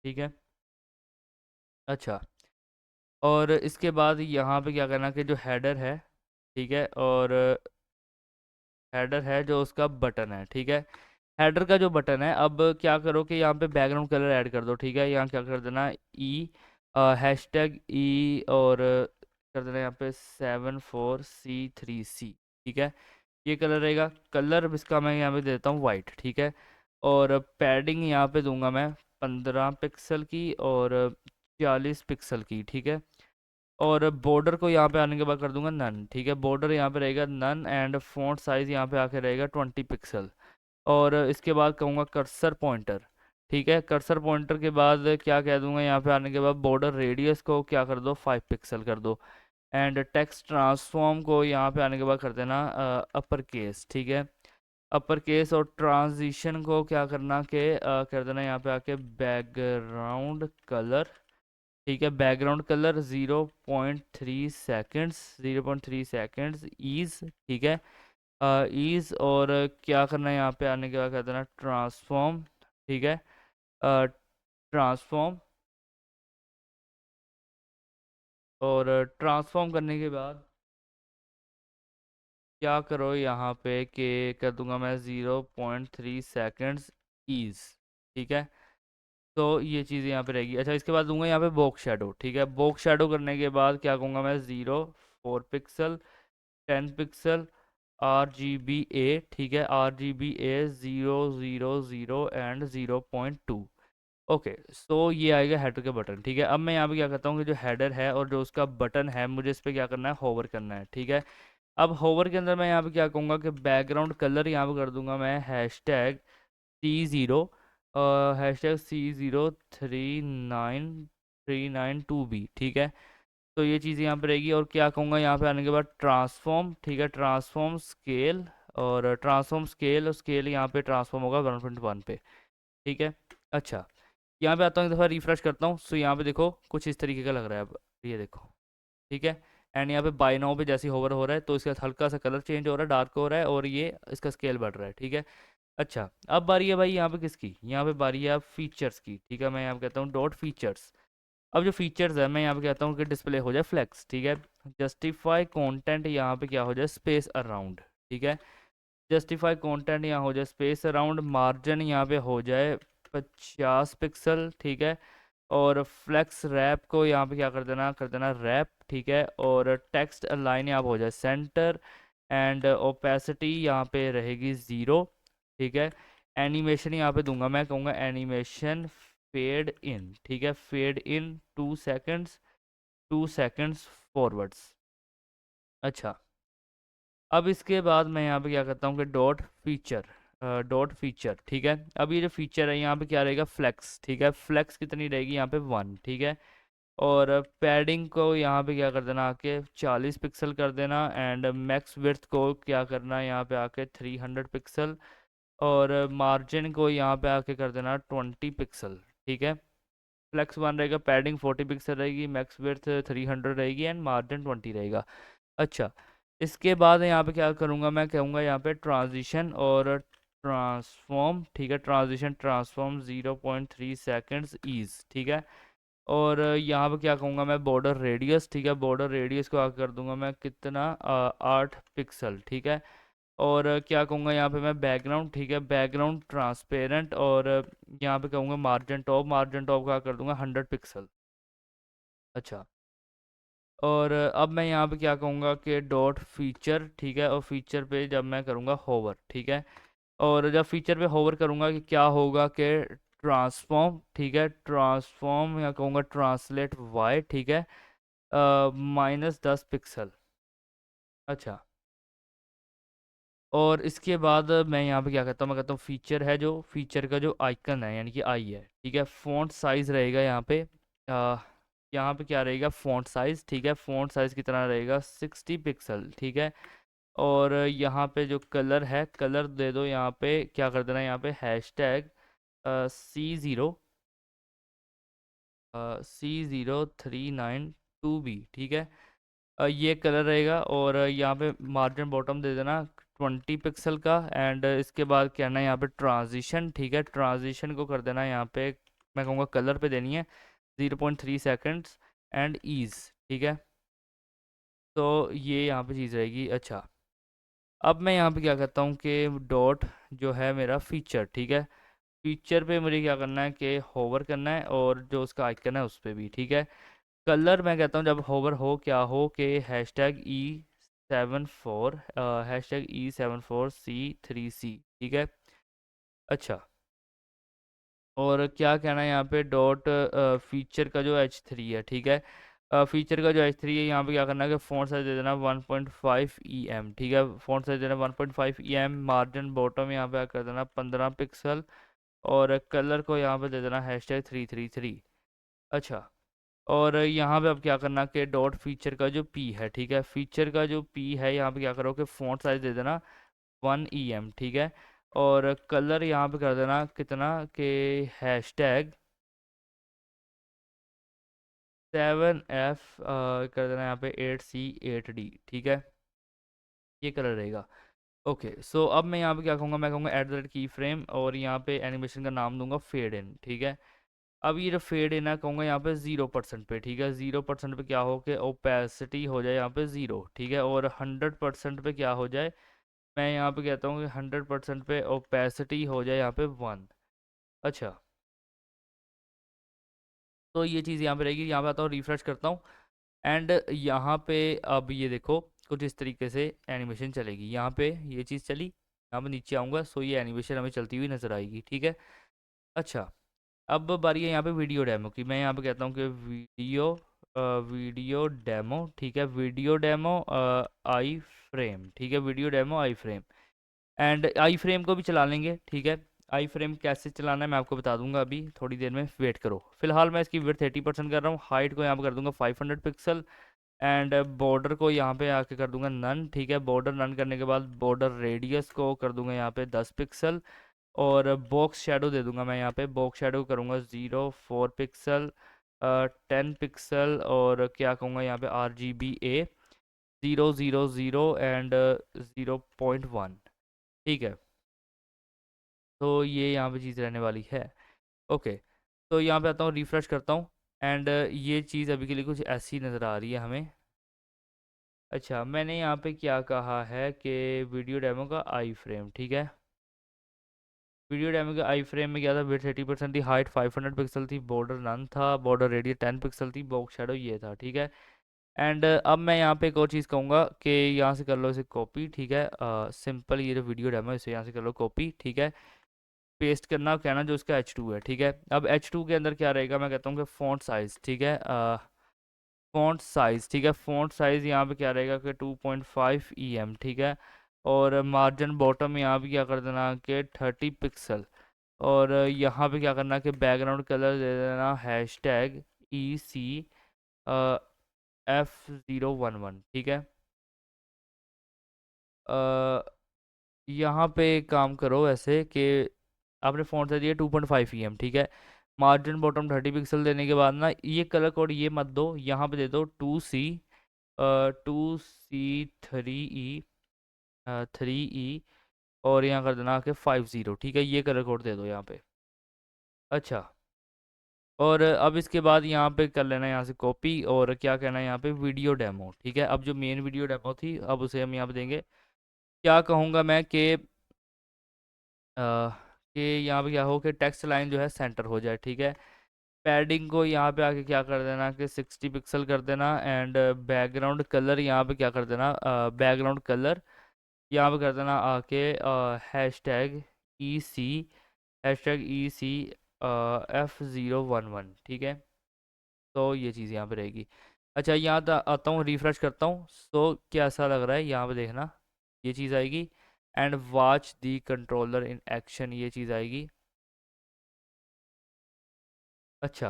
ठीक है। अच्छा, और इसके बाद यहाँ पे क्या करना कि जो हेडर है, ठीक है, और हेडर है जो उसका बटन है। ठीक है, हेडर का जो बटन है, अब क्या करो कि यहाँ पे बैकग्राउंड कलर ऐड कर दो। ठीक है, यहाँ क्या कर देना ई, हैशटैग ई, और कर देना यहाँ पे 74C3C। ठीक है, ये कलर रहेगा। कलर इसका मैं यहाँ पे देता हूँ वाइट। ठीक है, और पैडिंग यहाँ पे दूंगा मैं 15 पिक्सल की और 40 पिक्सल की। ठीक है, और बॉर्डर को यहाँ पे आने के बाद कर दूंगा नन। ठीक है, बॉर्डर यहाँ पे रहेगा नन, एंड फॉन्ट साइज यहाँ पे आके रहेगा 20 पिक्सल। और इसके बाद कहूँगा कर्सर पॉइंटर। ठीक है, कर्सर पॉइंटर के बाद क्या कह दूंगा यहाँ पे आने के बाद बॉर्डर रेडियस को क्या कर दो 5 पिक्सल कर दो। एंड टेक्स्ट ट्रांसफॉर्म को यहाँ पे आने के बाद कर देना अपर केस। ठीक है, अपर केस, और ट्रांजिशन को क्या करना कि कर देना यहाँ पे आके बैकग्राउंड कलर। ठीक है, background colour 0.3 seconds, 0.3 seconds ease. ठीक है, ईज, और क्या करना है यहाँ पे आने के बाद कर देना ट्रांसफॉर्म। ठीक है, ट्रांसफॉर्म, और ट्रांसफॉर्म करने के बाद क्या करो यहाँ पे कि कर दूंगा मैं 0.3 सेकेंड्स ईज। ठीक है, तो ये चीज़ यहाँ पे रहेगी। अच्छा, इसके बाद दूंगा यहाँ पे बॉक्स शेडो। ठीक है, बॉक्स शेडो करने के बाद क्या कहूँगा मैं 0, 4 पिक्सल, 10 पिक्सल, RGBA। ठीक है, RGBA 0 0 0 एंड 0.2। ओके, सो ये आएगा हेडर के बटन। ठीक है, अब मैं यहाँ पे क्या करता हूँ कि जो हेडर है और जो उसका बटन है, मुझे इस पर क्या करना है होवर करना है। ठीक है, अब होवर के अंदर मैं यहाँ पे क्या कहूँगा कि बैकग्राउंड कलर यहाँ पे कर दूंगा मैं #C0, #C03939 2B। ठीक है, तो ये चीज़ यहाँ पे रहेगी। और क्या कहूँगा यहाँ पे आने के बाद ट्रांसफॉर्म। ठीक है, ट्रांसफॉर्म स्केल, और ट्रांसफॉर्म स्केल, और स्केल यहाँ पे ट्रांसफॉर्म होगा 1.1 पे। ठीक है। अच्छा, यहाँ पे आता हूँ, एक दफ़ा रिफ्रेश करता हूँ। सो यहाँ पे देखो कुछ इस तरीके का लग रहा है। अब ये देखो, ठीक है, एंड यहाँ पे बाय नाउ पे जैसे होवर हो रहा है तो इसका हल्का सा कलर चेंज हो रहा है, डार्क हो रहा है, और ये इसका स्केल बढ़ रहा है। ठीक है, अच्छा, अब बारी है भाई यहाँ पे किसकी, यहाँ पे बारी है फीचर्स की। ठीक है, मैं यहाँ पे कहता हूँ डॉट फीचर्स। अब जो फीचर्स है मैं यहाँ पे कहता हूँ कि डिस्प्ले हो जाए फ्लेक्स। ठीक है, जस्टिफाई कंटेंट यहाँ पे क्या हो जाए स्पेस अराउंड। ठीक है, जस्टिफाई कंटेंट यहाँ हो जाए स्पेस अराउंड, मार्जिन यहाँ पे हो जाए 50 पिक्सल। ठीक है, और फ्लेक्स रैप को यहाँ पे क्या कर देना रैप। ठीक है, और टेक्स्ट अलाइन यहाँ पे हो जाए सेंटर, एंड ओपेसिटी यहाँ पे रहेगी 0। ठीक है, एनिमेशन यहाँ पे दूंगा, मैं कहूँगा एनिमेशन फेड इन। ठीक है, fade in 2 seconds, 2 seconds forwards. अच्छा, अब इसके बाद मैं यहाँ पे क्या करता हूँ कि डॉट फीचर, डॉट फीचर। ठीक है, अब ये जो फीचर है यहाँ पे क्या रहेगा फ्लेक्स। ठीक है, फ्लेक्स कितनी रहेगी यहाँ पे 1। ठीक है, और पैडिंग को यहाँ पे क्या कर देना आके 40 पिक्सल कर देना, एंड मैक्स विड्थ को क्या करना यहाँ पे आके 300 पिक्सल, और मार्जिन को यहाँ पे आके कर देना 20 पिक्सल। ठीक है, फ्लेक्स 1 रहेगा, पैडिंग 40 पिक्सल रहेगी, मैक्स विड्थ 300 रहेगी, एंड मार्जिन 20 रहेगा। अच्छा, इसके बाद यहाँ पे क्या करूँगा, मैं कहूँगा यहाँ पे ट्रांजिशन और ट्रांसफॉर्म। ठीक है, ट्रांजिशन ट्रांसफॉर्म 0.3 सेकेंड्स ईज। ठीक है, और यहाँ पे क्या कहूँगा मैं बॉर्डर रेडियस। ठीक है, बॉर्डर रेडियस को आगे कर दूंगा मैं कितना 8 पिक्सल। ठीक है, और क्या कहूँगा यहाँ पे मैं बैकग्राउंड। ठीक है, बैकग्राउंड ट्रांसपेरेंट, और यहाँ पे कहूँगा मार्जिन टॉप, मार्जिन टॉप का कर दूंगा 100 पिक्सल। अच्छा, और अब मैं यहाँ पे क्या कहूँगा कि डॉट फीचर। ठीक है, और फीचर पे जब मैं करूँगा होवर। ठीक है, और जब फीचर पे होवर करूँगा कि क्या होगा कि ट्रांसफॉर्म। ठीक है, ट्रांसफॉर्म या कहूँगा ट्रांसलेट वाई। ठीक है, -10 पिक्सल। अच्छा, और इसके बाद मैं यहाँ पे क्या करता हूँ, मैं कहता हूँ फीचर है जो फीचर का जो आइकन है यानी कि आई है। ठीक है, फ़ॉन्ट साइज़ रहेगा यहाँ पे यहाँ पे क्या रहेगा फ़ॉन्ट साइज़। ठीक है, फ़ॉन्ट साइज़ कितना रहेगा 60 पिक्सल। ठीक है, और यहाँ पे जो कलर है कलर दे दो यहाँ पे क्या कर देना यहाँ पे हैशटैग C0 C0392B। ठीक है, ये कलर रहेगा, और यहाँ पे मार्जिन बॉटम दे देना 20 पिक्सल का, एंड इसके बाद कहना है यहाँ पे ट्रांजिशन। ठीक है, ट्रांजिशन को कर देना यहाँ पे मैं कहूँगा कलर पे देनी है 0.3 सेकेंड्स एंड ईज। ठीक है, तो ये यहाँ पे चीज़ रहेगी। अच्छा, अब मैं यहाँ पे क्या करता हूँ कि डॉट जो है मेरा फीचर। ठीक है, फीचर पे मुझे क्या करना है कि होवर करना है, और जो उसका आइकन है उस पर भी। ठीक है, कलर मैं कहता हूँ जब होवर हो क्या हो कि #E74 #E74C3C। ठीक है, अच्छा, और क्या कहना है यहाँ पे डॉट फीचर का जो H3 है। ठीक है, फीचर का जो H3 है यहाँ पे क्या करना है कि फ़ॉन्ट साइज दे देना 1.5 EM। ठीक है, फ़ॉन्ट साइज देना 1.5 EM, मार्जिन बॉटम यहाँ पे कर देना 15 पिक्सल, और कलर को यहाँ पे दे देना #333। अच्छा, और यहाँ पे अब क्या करना कि डॉट फीचर का जो पी है। ठीक है, फीचर का जो पी है यहाँ पे क्या करो कि फ़ॉन्ट साइज दे देना 1 EM। ठीक है, और कलर यहाँ पे कर देना कितना कि #7F कर देना यहाँ पे 8C8D। ठीक है, ये कलर रहेगा। ओके, सो अब मैं यहाँ पे क्या कहूँगा, मैं कहूँगा @ की फ्रेम, और यहाँ पे एनिमेशन का नाम दूंगा फेड इन। ठीक है, अब ये जो फेड इन है कहूँगा यहाँ पे 0% पे। ठीक है, 0% पे क्या हो कि ओपेसिटी हो जाए यहाँ पे 0। ठीक है, और 100% पे क्या हो जाए, मैं यहाँ पे कहता हूँ कि 100% पे ओपेसिटी हो जाए यहाँ पे 1। अच्छा, तो ये चीज़ यहाँ पे रहेगी। यहाँ पे आता हूँ रिफ्रेश करता हूँ, एंड यहाँ पे अब ये देखो कुछ इस तरीके से एनिमेशन चलेगी। यहाँ पे ये चीज़ चली, यहाँ पे नीचे आऊँगा सो ये एनिमेशन हमें चलती हुई नज़र आएगी। ठीक है, अच्छा, अब बारी है यहाँ पे वीडियो डेमो की। मैं यहाँ पे कहता हूँ कि वीडियो डेमो। ठीक है, वीडियो डेमो आई फ्रेम। ठीक है, video demo I frame, and I frame को भी चला लेंगे। ठीक है, आई फ्रेम कैसे चलाना है मैं आपको बता दूंगा अभी थोड़ी देर में, वेट करो। फिलहाल मैं इसकी विड्थ 80% कर रहा हूँ, हाइट को यहाँ पे कर दूंगा 500 पिक्सल, एंड बॉर्डर को यहाँ पे आके कर दूंगा नन। ठीक है, बॉर्डर नन करने के बाद बॉर्डर रेडियस को कर दूंगा यहाँ पे 10 पिक्सल, और बॉक्स शेडो दे दूंगा मैं यहाँ पे, बॉक्स शेडो करूँगा 0.4 पिक्सल, 10 पिक्सल, और क्या कहूँगा यहाँ पे RGBA 000 एंड 0.1। ठीक है, तो ये यहाँ पे चीज़ रहने वाली है। ओके, तो यहाँ पे आता हूँ, रिफ़्रेश करता हूँ एंड ये चीज़ अभी के लिए कुछ ऐसी नज़र आ रही है हमें। अच्छा, मैंने यहाँ पे क्या कहा है कि वीडियो डेमो का आई फ्रेम, ठीक है। वीडियो डेमो के आई फ्रेम में क्या था, विड्थ 80% थी, हाइट 500 पिक्सल थी, बॉर्डर नन था, बॉर्डर रेडियस 10 पिक्सल थी, बॉक्स शेडो ये था, ठीक है। एंड अब मैं यहाँ पे एक और चीज़ कहूँगा कि यहाँ से कर लो इसे कॉपी, ठीक है। सिंपल ये जो वीडियो डेमो है इसे यहाँ से कर लो कॉपी, ठीक है। पेस्ट करना, कहना जो इसका H2 है, ठीक है। अब H2 के अंदर क्या रहेगा, मैं कहता हूँ कि फ़ॉन्ट साइज़, ठीक है। फ़ॉन्ट साइज़, ठीक है। फ़ॉन्ट साइज़ यहाँ पे क्या रहेगा कि 2.5 EM, ठीक है। और मार्जिन बॉटम यहाँ पे क्या कर देना कि 30 पिक्सल। और यहाँ पे क्या करना कि बैकग्राउंड कलर दे देना हैश टैग EC F011, ठीक है। अ, यहाँ पे एक काम करो ऐसे कि आपने फ़ॉन्ट साइज़ दिया 2.5 EM, ठीक है। मार्जिन बॉटम 30 पिक्सल देने के बाद ना ये कलर कोड ये मत दो, यहाँ पे दे दो 2C 3E और यहाँ कर देना कि 50, ठीक है। ये कलर कोड दे दो यहाँ पे। अच्छा, और अब इसके बाद यहाँ पे कर लेना यहाँ से कॉपी और क्या कहना है यहाँ पे वीडियो डेमो, ठीक है। अब जो मेन वीडियो डेमो थी अब उसे हम यहाँ पे देंगे। क्या कहूँगा मैं कि यहाँ पे क्या हो कि टेक्स्ट लाइन जो है सेंटर हो जाए, ठीक है। पैडिंग को यहाँ पे आके क्या कर देना कि 60 पिक्सल कर देना एंड बैकग्राउंड कलर यहाँ पे क्या कर देना, बैकग्राउंड कलर यहाँ पे कर देना आके हैश टैग EC F011, ठीक है। तो ये चीज़ यहाँ पे रहेगी। अच्छा, यहाँ आता हूँ, रिफ्रेश करता हूँ, तो कैसा लग रहा है यहाँ पे देखना, ये चीज़ आएगी। And watch the controller in action, ये चीज़ आएगी। अच्छा,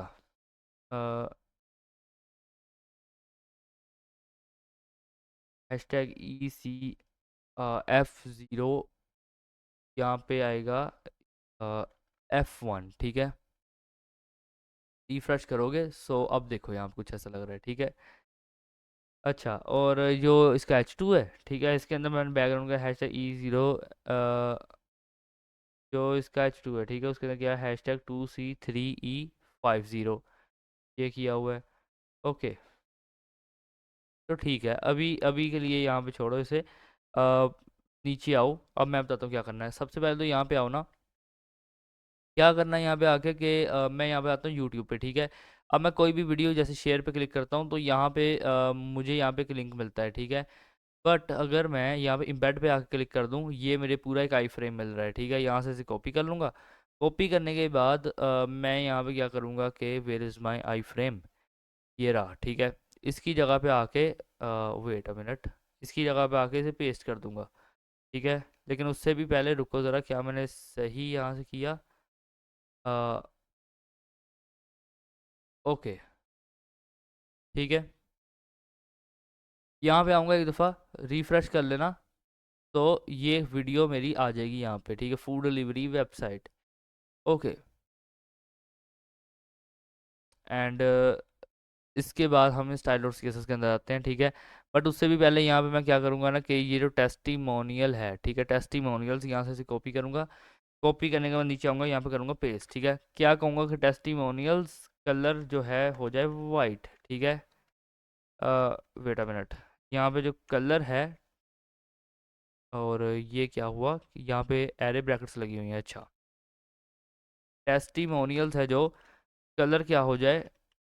हैश टैग EC F0 यहाँ पे आएगा F1, ठीक है। रिफ्रेश करोगे सो अब देखो यहाँ पे कुछ ऐसा लग रहा है, ठीक है। अच्छा, और जो इसका H2 है, ठीक है, इसके अंदर मैंने बैकग्राउंड का हैश टैग E0, जो इसका H2 है, ठीक है, उसके अंदर क्या है हैश टैग 2C3E50, ये किया हुआ है। ओके, तो ठीक है, अभी अभी के लिए यहाँ पे छोड़ो इसे। नीचे आओ, अब मैं बताता हूँ क्या करना है। सबसे पहले तो यहाँ पे आओ ना, क्या करना है यहाँ पे आके कि मैं यहाँ पे आता हूँ यूट्यूब पे, ठीक है। अब मैं कोई भी वीडियो जैसे शेयर पे क्लिक करता हूँ तो यहाँ पे मुझे यहाँ पे एक लिंक मिलता है, ठीक है। बट अगर मैं यहाँ पे इम्बेड पे आके क्लिक कर दूँ, ये मेरे पूरा एक आई फ्रेम मिल रहा है, ठीक है। यहाँ से इसे कॉपी कर लूँगा। कॉपी करने के बाद मैं यहाँ पे क्या करूँगा कि where is my I frame, ये रहा, ठीक है। इसकी जगह पे आके वेट अ मिनट, इसकी जगह पे आके इसे पेस्ट कर दूँगा, ठीक है। लेकिन उससे भी पहले रुको ज़रा, क्या मैंने सही यहाँ से किया? अ, ओके, ठीक है। यहाँ पे आऊँगा एक दफ़ा, रिफ़्रेश कर लेना, तो ये वीडियो मेरी आ जाएगी यहाँ पे, ठीक है। Food delivery website, okay. And इसके बाद हम स्टाइल और सीएसएस के अंदर आते हैं, ठीक है। बट उससे भी पहले यहाँ पे मैं क्या करूँगा ना कि ये जो टेस्टिमोनियल है, ठीक है, टेस्टिमोनियल्स यहाँ से इसे कॉपी करूँगा। कॉपी करने के बाद नीचे आऊँगा, यहाँ पे करूँगा पेस्ट, ठीक है। क्या कहूँगा कि टेस्टिमोनियल्स कलर जो है हो जाए वाइट, ठीक है। वेट अ मिनट, यहाँ पे जो कलर है, और ये क्या हुआ कि यहाँ पे एरे ब्रैकेट्स लगी हुई हैं। अच्छा, टेस्टिमोनियल्स है जो कलर क्या हो जाए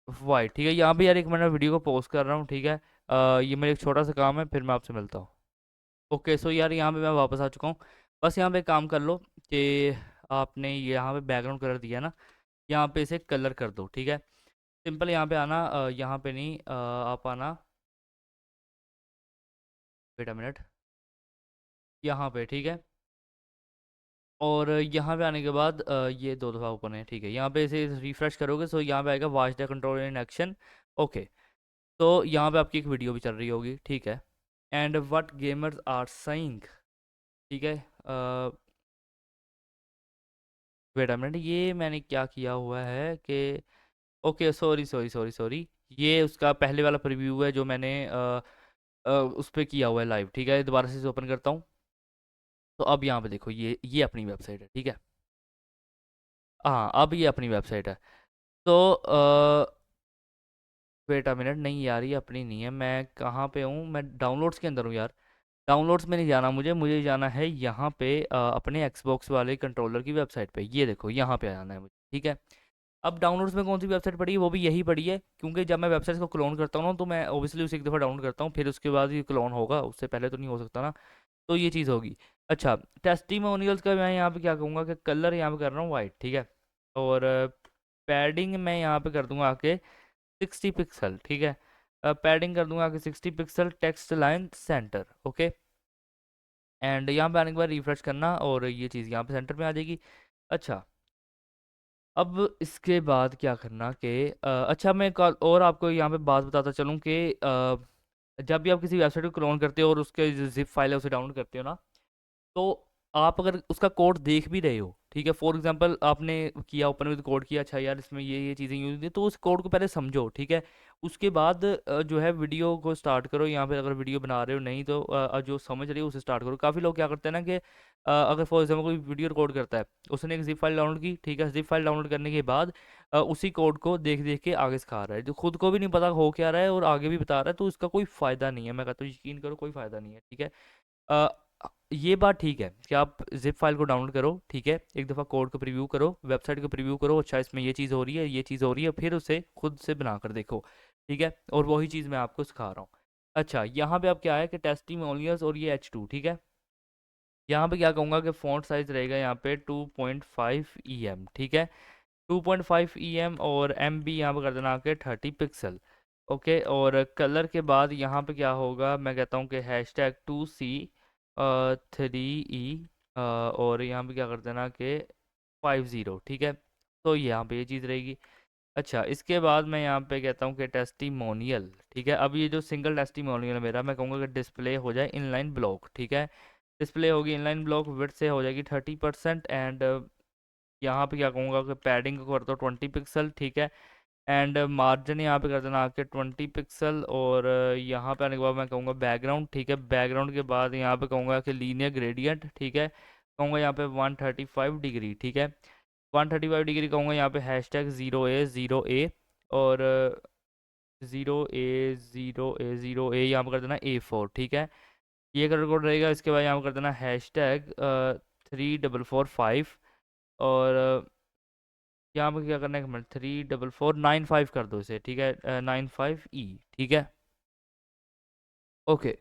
वाइट, ठीक है। यहाँ पे यार एक मिनट वीडियो को पॉज कर रहा हूँ, ठीक है। ये मेरा एक छोटा सा काम है, फिर मैं आपसे मिलता हूँ। ओके, सो यार यहाँ पे मैं वापस आ चुका हूँ। बस यहाँ पे एक काम कर लो कि आपने यहाँ पे बैकग्राउंड कलर दिया ना, यहाँ पे इसे कलर कर दो, ठीक है। सिंपल यहाँ पे आना, यहाँ पे नहीं, आप आना, वेट अ मिनट, यहाँ पे, ठीक है। और यहाँ पे आने के बाद ये दो दफ़ा ओपन है, ठीक है। यहाँ पे इसे रिफ्रेश करोगे सो यहाँ पे आएगा watch the control in action, okay. तो यहाँ पे आपकी एक वीडियो भी चल रही होगी, ठीक है। And what gamers are saying, ठीक है। वेट अ मिनट, ये मैंने क्या किया हुआ है कि okay, sorry sorry sorry sorry, ये उसका पहले वाला प्रीव्यू है जो मैंने उस पर किया हुआ है लाइव, ठीक है। दोबारा से इसे ओपन करता हूँ, तो अब यहाँ पे देखो, ये अपनी वेबसाइट है, ठीक है। हाँ अब ये अपनी वेबसाइट है। तो वेट अ मिनट, नहीं यार ये अपनी नहीं है, मैं कहाँ पे हूँ, मैं डाउनलोड्स के अंदर हूँ यार। डाउनलोड्स में नहीं जाना मुझे, मुझे जाना है यहाँ पे अपने एक्सबॉक्स वाले कंट्रोलर की वेबसाइट पे, ये देखो यहाँ पे आना है मुझे, ठीक है। अब डाउनलोड्स में कौन सी वेबसाइट पड़ी है, वो भी यही पड़ी है, क्योंकि जब मैं वेबसाइट को क्लोन करता हूँ ना तो मैं ऑब्वियसली उसे एक दफ़ा डाउनलोड करता हूँ, फिर उसके बाद ये क्लोन होगा, उससे पहले तो नहीं हो सकता ना। तो ये चीज़ होगी। अच्छा, टेस्टिमोनियल्स का मैं यहाँ पे क्या कहूँगा कि कलर यहाँ पे कर रहा हूँ वाइट, ठीक है। और पैडिंग मैं यहाँ पे कर दूंगा आके 60 पिक्सल, ठीक है। पैडिंग कर दूंगा आके 60 pixel, text line centre, okay. And यहाँ पे आने के बाद रिफ्रेश करना और ये चीज़ यहाँ पे सेंटर में आ जाएगी। अच्छा, अब इसके बाद क्या करना कि अच्छा मैं एक और आपको यहाँ पे बात बताता चलूँ कि जब भी आप किसी वेबसाइट को क्लोन करते हो और उसके जो जिप फाइल है उसे डाउनलोड करते हो ना, तो आप अगर उसका कोड देख भी रहे हो, ठीक है, फॉर एग्जांपल आपने किया ओपन विद कोड किया, अच्छा यार इसमें ये चीज़ें यूज होती है, तो उस कोड को पहले समझो, ठीक है। उसके बाद जो है वीडियो को स्टार्ट करो, यहाँ पे अगर वीडियो बना रहे हो, नहीं तो जो समझ रहे हो उसे स्टार्ट करो। काफ़ी लोग क्या करते हैं ना कि अगर फॉर एग्जाम्पल कोई वीडियो रिकॉर्ड करता है, उसने एक जिप फाइल डाउनलोड की, ठीक है, जिप फाइल डाउनलोड करने के बाद उसी कोड को देख देख के आगे सिखा रहा है, जो खुद को भी नहीं पता हो क्या रहा है और आगे भी बता रहा है, तो इसका कोई फ़ायदा नहीं है, मैं कहता हूँ यकीन करो कोई फ़ायदा नहीं है, ठीक है। अ, ये बात ठीक है कि आप जिप फाइल को डाउनलोड करो, ठीक है, एक दफ़ा कोड को प्रीव्यू करो, वेबसाइट को प्रीव्यू करो, अच्छा इसमें ये चीज़ हो रही है, ये चीज़ हो रही है, फिर उसे खुद से बना कर देखो, ठीक है। और वही चीज़ मैं आपको सिखा रहा हूँ। अच्छा, यहाँ पे अब क्या है कि टेस्टिमोनियल्स और ये H2, ठीक है। यहाँ पे क्या कहूँगा कि फ़ॉन्ट साइज़ रहेगा यहाँ पे 2.5 EM, ठीक है। 2.5 EM और एम बी यहाँ पर कर देना आके 30 पिक्सल, ओके। और कलर के बाद यहाँ पे क्या होगा, मैं कहता हूँ कि #2C3E और यहाँ पे क्या कर देना कि 50, ठीक है। तो यहाँ पे ये चीज़ रहेगी। अच्छा, इसके बाद मैं यहाँ पे कहता हूँ कि टेस्टिमोनियल, ठीक है। अब ये जो सिंगल टेस्टिमोनियल है मेरा, मैं कहूँगा कि डिस्प्ले हो जाए इनलाइन ब्लॉक, ठीक है। डिस्प्ले होगी इनलाइन ब्लॉक, विड्थ से हो जाएगी 30%। एंड यहाँ पे क्या कहूँगा कि पैडिंग को कर दो 20 पिक्सल, ठीक है। एंड मार्जिन यहाँ पे कर देना आके 20 पिक्सल। और यहाँ पे आने के बाद मैं कहूँगा बैकग्राउंड, ठीक है। बैकग्राउंड के बाद यहाँ पे कहूँगा कि लीनियर ग्रेडियंट, ठीक है, कहूँगा यहाँ पे 135 डिग्री, ठीक है। 135 डिग्री कहूँगा यहाँ पे #0A0A और 0A0A0A यहाँ पे कर देना A4, ठीक है। ये कलर कोड रहेगा। इसके बाद यहाँ पे कर देना #3445 और यहाँ पे क्या करना है, 34495 कर दो इसे, ठीक है, 95E, ठीक है, ओके।